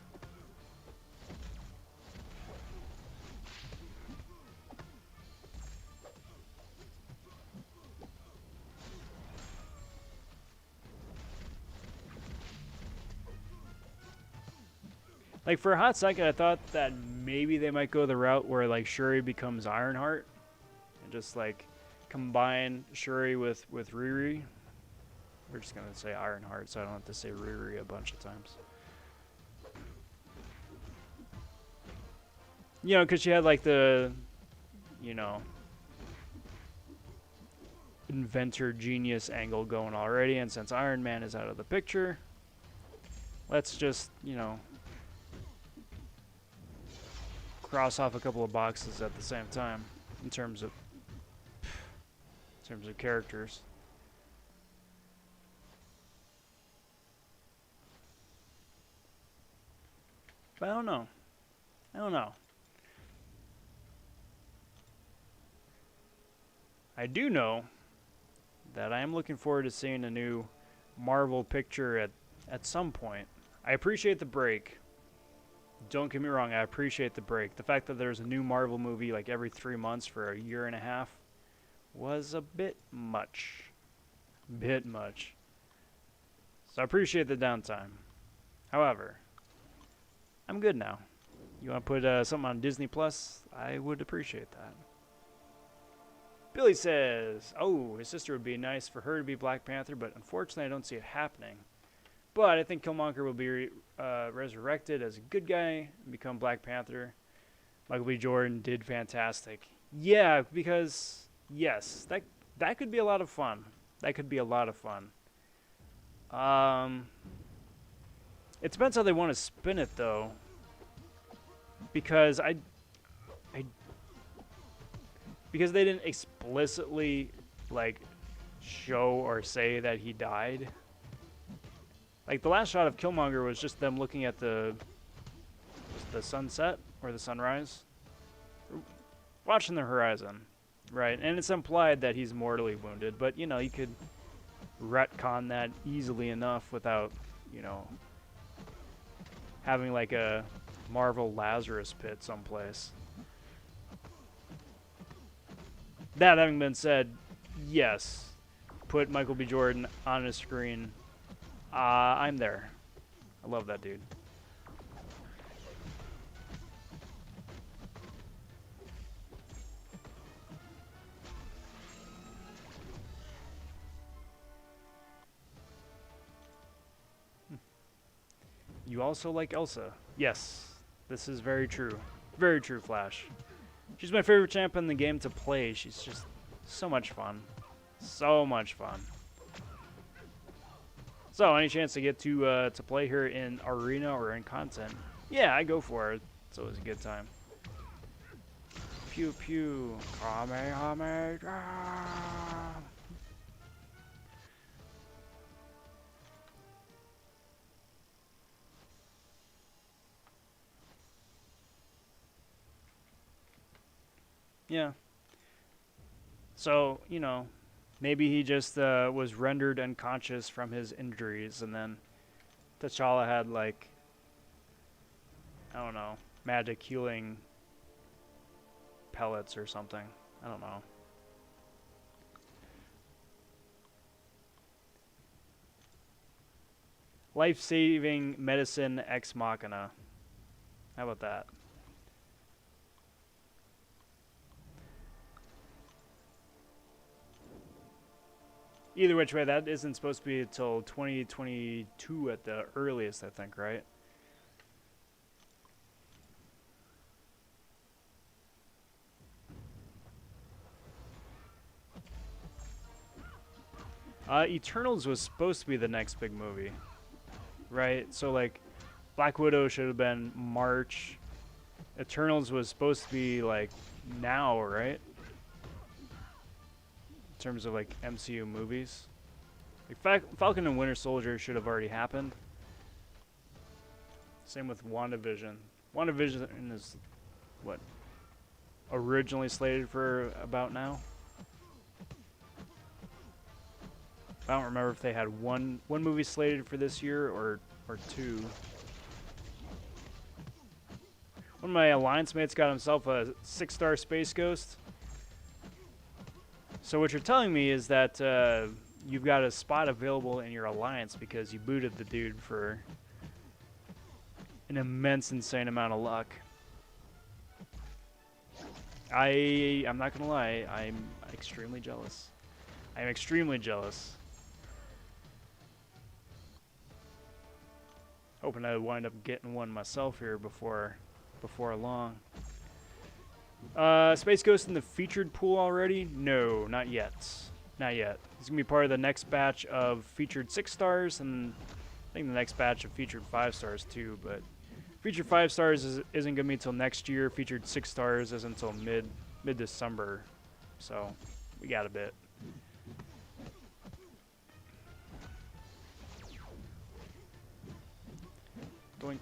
Like, for a hot second, I thought that maybe they might go the route where, like, Shuri becomes Ironheart. And just, like, combine Shuri with Riri. We're just going to say Ironheart, so I don't have to say Riri a bunch of times. You know, because she had, like, the, you know, inventor genius angle going already. And since Iron Man is out of the picture, let's just, you know, cross off a couple of boxes at the same time in terms of characters. But I don't know. I do know that I am looking forward to seeing a new Marvel picture at some point. I appreciate the break. Don't get me wrong, I appreciate the break. The fact that there's a new Marvel movie like every 3 months for a year and a half was a bit much. So I appreciate the downtime. However, I'm good now. You want to put something on Disney Plus? I would appreciate that. Billy says, oh, his sister would be nice for her to be Black Panther, but unfortunately I don't see it happening. But I think Killmonger will be resurrected as a good guy and become Black Panther. Michael B. Jordan did fantastic. Yeah, because, yes, that could be a lot of fun. It depends how they want to spin it, though. Because because they didn't explicitly, like, show or say that he died. Like, the last shot of Killmonger was just them looking at the sunset or the sunrise. Watching the horizon, right? And it's implied that he's mortally wounded, but, you know, you could retcon that easily enough without, you know, having, like, a Marvel Lazarus pit someplace. That having been said, yes, put Michael B. Jordan on a screen. I'm there. I love that dude. You also like Elsa. Yes, this is very true. Very true, Flash. She's my favorite champ in the game to play. She's just so much fun. So much fun. So, any chance to get to play her in arena or in content? Yeah, I go for it. It's always a good time. Pew pew. Kamehameha. Yeah. So, you know, maybe he just was rendered unconscious from his injuries, and then T'Challa had, like, I don't know, magic healing pellets or something. I don't know. Life-saving medicine ex machina. How about that? Either which way, that isn't supposed to be until 2022 at the earliest, I think, right? Eternals was supposed to be the next big movie, right? So, like, Black Widow should have been March. Eternals was supposed to be, like, now, right? In terms of, like, MCU movies. Like, Falcon and Winter Soldier should have already happened. Same with WandaVision. WandaVision is, what, originally slated for about now? I don't remember if they had one movie slated for this year or two. One of my alliance mates got himself a 6-star Space Ghost. So what you're telling me is that you've got a spot available in your alliance because you booted the dude for an immense, insane amount of luck. I'm not gonna lie, I'm extremely jealous. I'm extremely jealous. Hoping I wind up getting one myself here before long. Space Ghost in the featured pool already? No, not yet. Not yet. He's going to be part of the next batch of featured 6 stars, and I think the next batch of featured 5 stars too, but featured 5 stars isn't going to be until next year. Featured 6 stars isn't until mid-December, so we got a bit. Doink.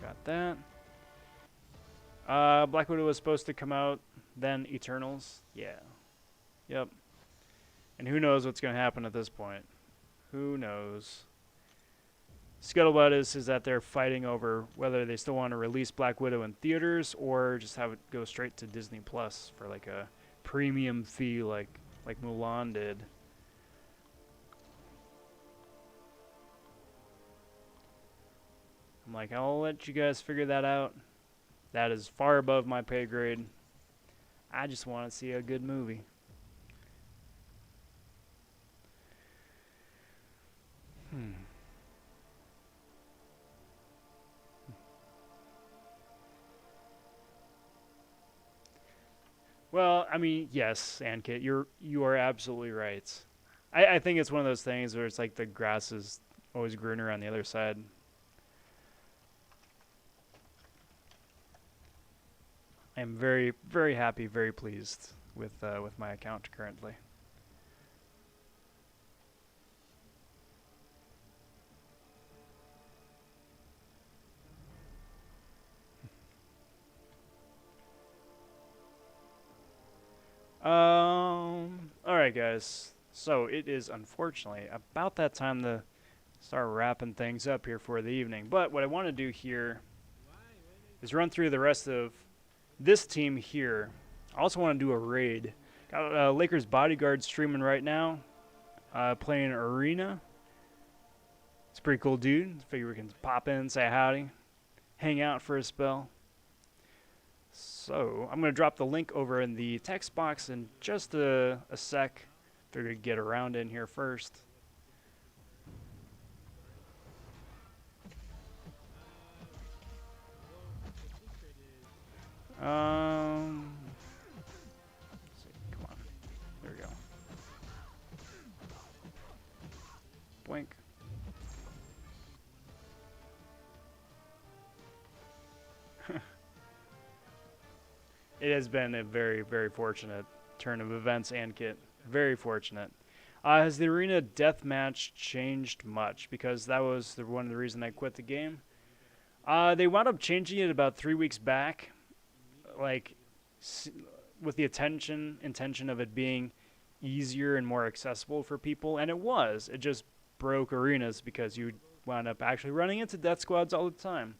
Got that. Black Widow was supposed to come out, then Eternals. Yeah. Yep. And who knows what's going to happen at this point. Who knows? Scuttlebutt is that they're fighting over whether they still want to release Black Widow in theaters or just have it go straight to Disney Plus for like a premium fee like Mulan did. I'm like, I'll let you guys figure that out. That is far above my pay grade. I just want to see a good movie. Well, I mean, yes, Ankit, you are absolutely right. I think it's one of those things where it's like the grass is always greener on the other side. I am very, very happy, very pleased with my account currently. Alright guys, so it is unfortunately about that time to start wrapping things up here for the evening. But what I want to do here is run through the rest of this team here. I also want to do a raid. Got Lakers Bodyguard streaming right now, playing Arena. It's a pretty cool dude. Figure we can pop in, say howdy, hang out for a spell. So I'm going to drop the link over in the text box in just a sec. Figure to get around in here first. Let's see, come on. There we go. Blink. It has been a very, very fortunate turn of events, Ankit. Very fortunate. Has the arena deathmatch changed much? Because that was one of the reasons I quit the game. They wound up changing it about 3 weeks back, like with the intention of it being easier and more accessible for people, and it was. It just broke arenas because you wound up actually running into death squads all the time.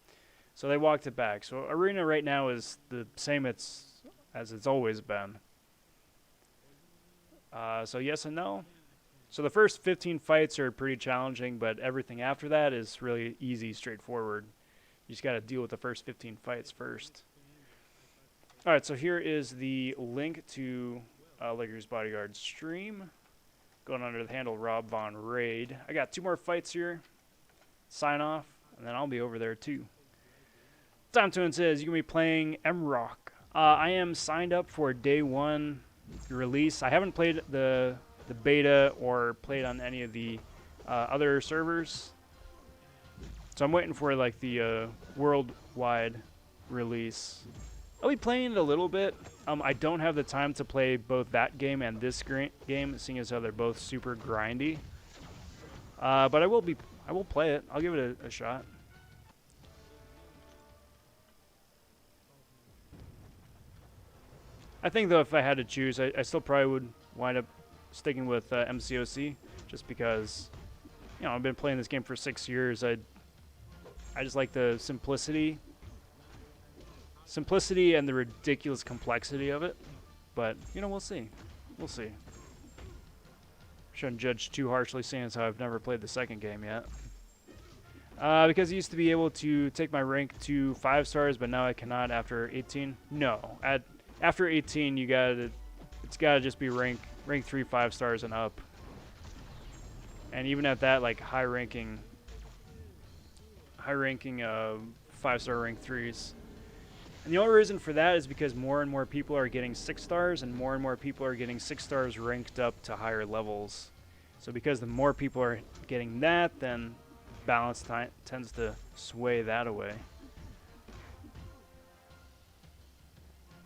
So they walked it back. So arena right now is the same as it's always been. So yes and no. So the first 15 fights are pretty challenging, but everything after that is really easy, straightforward. You just got to deal with the first 15 fights first. All right, so here is the link to Lakers Bodyguard stream. Going under the handle Rob Von Raid. I got 2 more fights here. Sign off, and then I'll be over there too. Tom Twin says, you can be playing M-Rock. I am signed up for day 1 release. I haven't played the beta or played on any of the other servers. So I'm waiting for like the worldwide release. I'll be playing it a little bit. I don't have the time to play both that game and this game, seeing as how they're both super grindy. But I will play it. I'll give it a shot. I think though, if I had to choose, I still probably would wind up sticking with MCOC, just because, you know, I've been playing this game for 6 years. I just like the simplicity and the ridiculous complexity of it. But you know, we'll see. We'll see. Shouldn't judge too harshly, seeing as how I've never played the second game yet. Because I used to be able to take my rank to 5 stars, but now I cannot after 18. No, after 18, it's gotta just be rank 3 5 stars and up. And even at that, like high ranking 5-star rank 3s. And the only reason for that is because more and more people are getting 6 stars, and more people are getting 6 stars ranked up to higher levels. So because the more people are getting that, then balance tends to sway that away.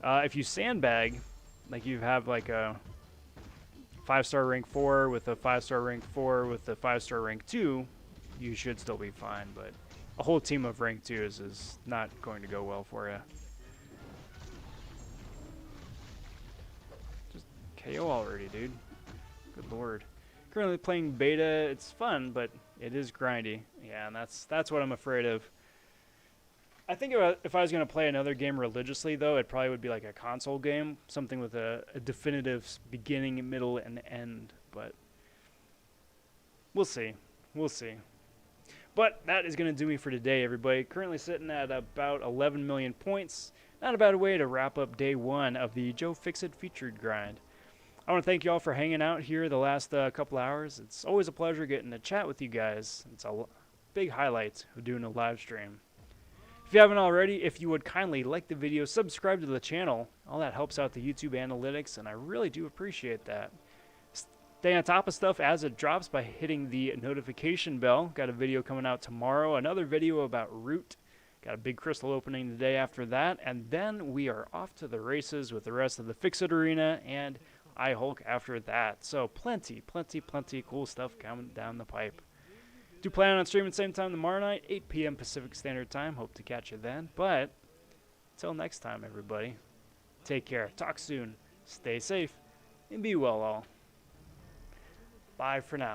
If you sandbag, like you have like a 5-star rank 4 with a 5-star rank 4 with a 5-star rank 2, you should still be fine. But a whole team of rank 2s is not going to go well for you. Just KO already, dude. Good lord. Currently playing beta. It's fun, but it is grindy. Yeah, and that's what I'm afraid of. I think if I was going to play another game religiously, though, it probably would be like a console game. Something with a definitive beginning, middle, and end. But we'll see. We'll see. But that is going to do me for today, everybody. Currently sitting at about 11 million points. Not a bad way to wrap up day 1 of the Joe Fixit featured grind. I want to thank you all for hanging out here the last couple hours. It's always a pleasure getting to chat with you guys. It's a big highlight of doing a live stream. If you haven't already, if you would kindly like the video, subscribe to the channel. All that helps out the YouTube analytics, and I really do appreciate that. Stay on top of stuff as it drops by hitting the notification bell. Got a video coming out tomorrow, another video about Root. Got a big crystal opening the day after that, and then we are off to the races with the rest of the Fixit Arena and Hulk after that. So plenty cool stuff coming down the pipe. Do plan on streaming same time tomorrow night, 8 p.m. Pacific Standard Time. Hope to catch you then. But until next time, everybody, take care. Talk soon. Stay safe and be well all. Bye for now.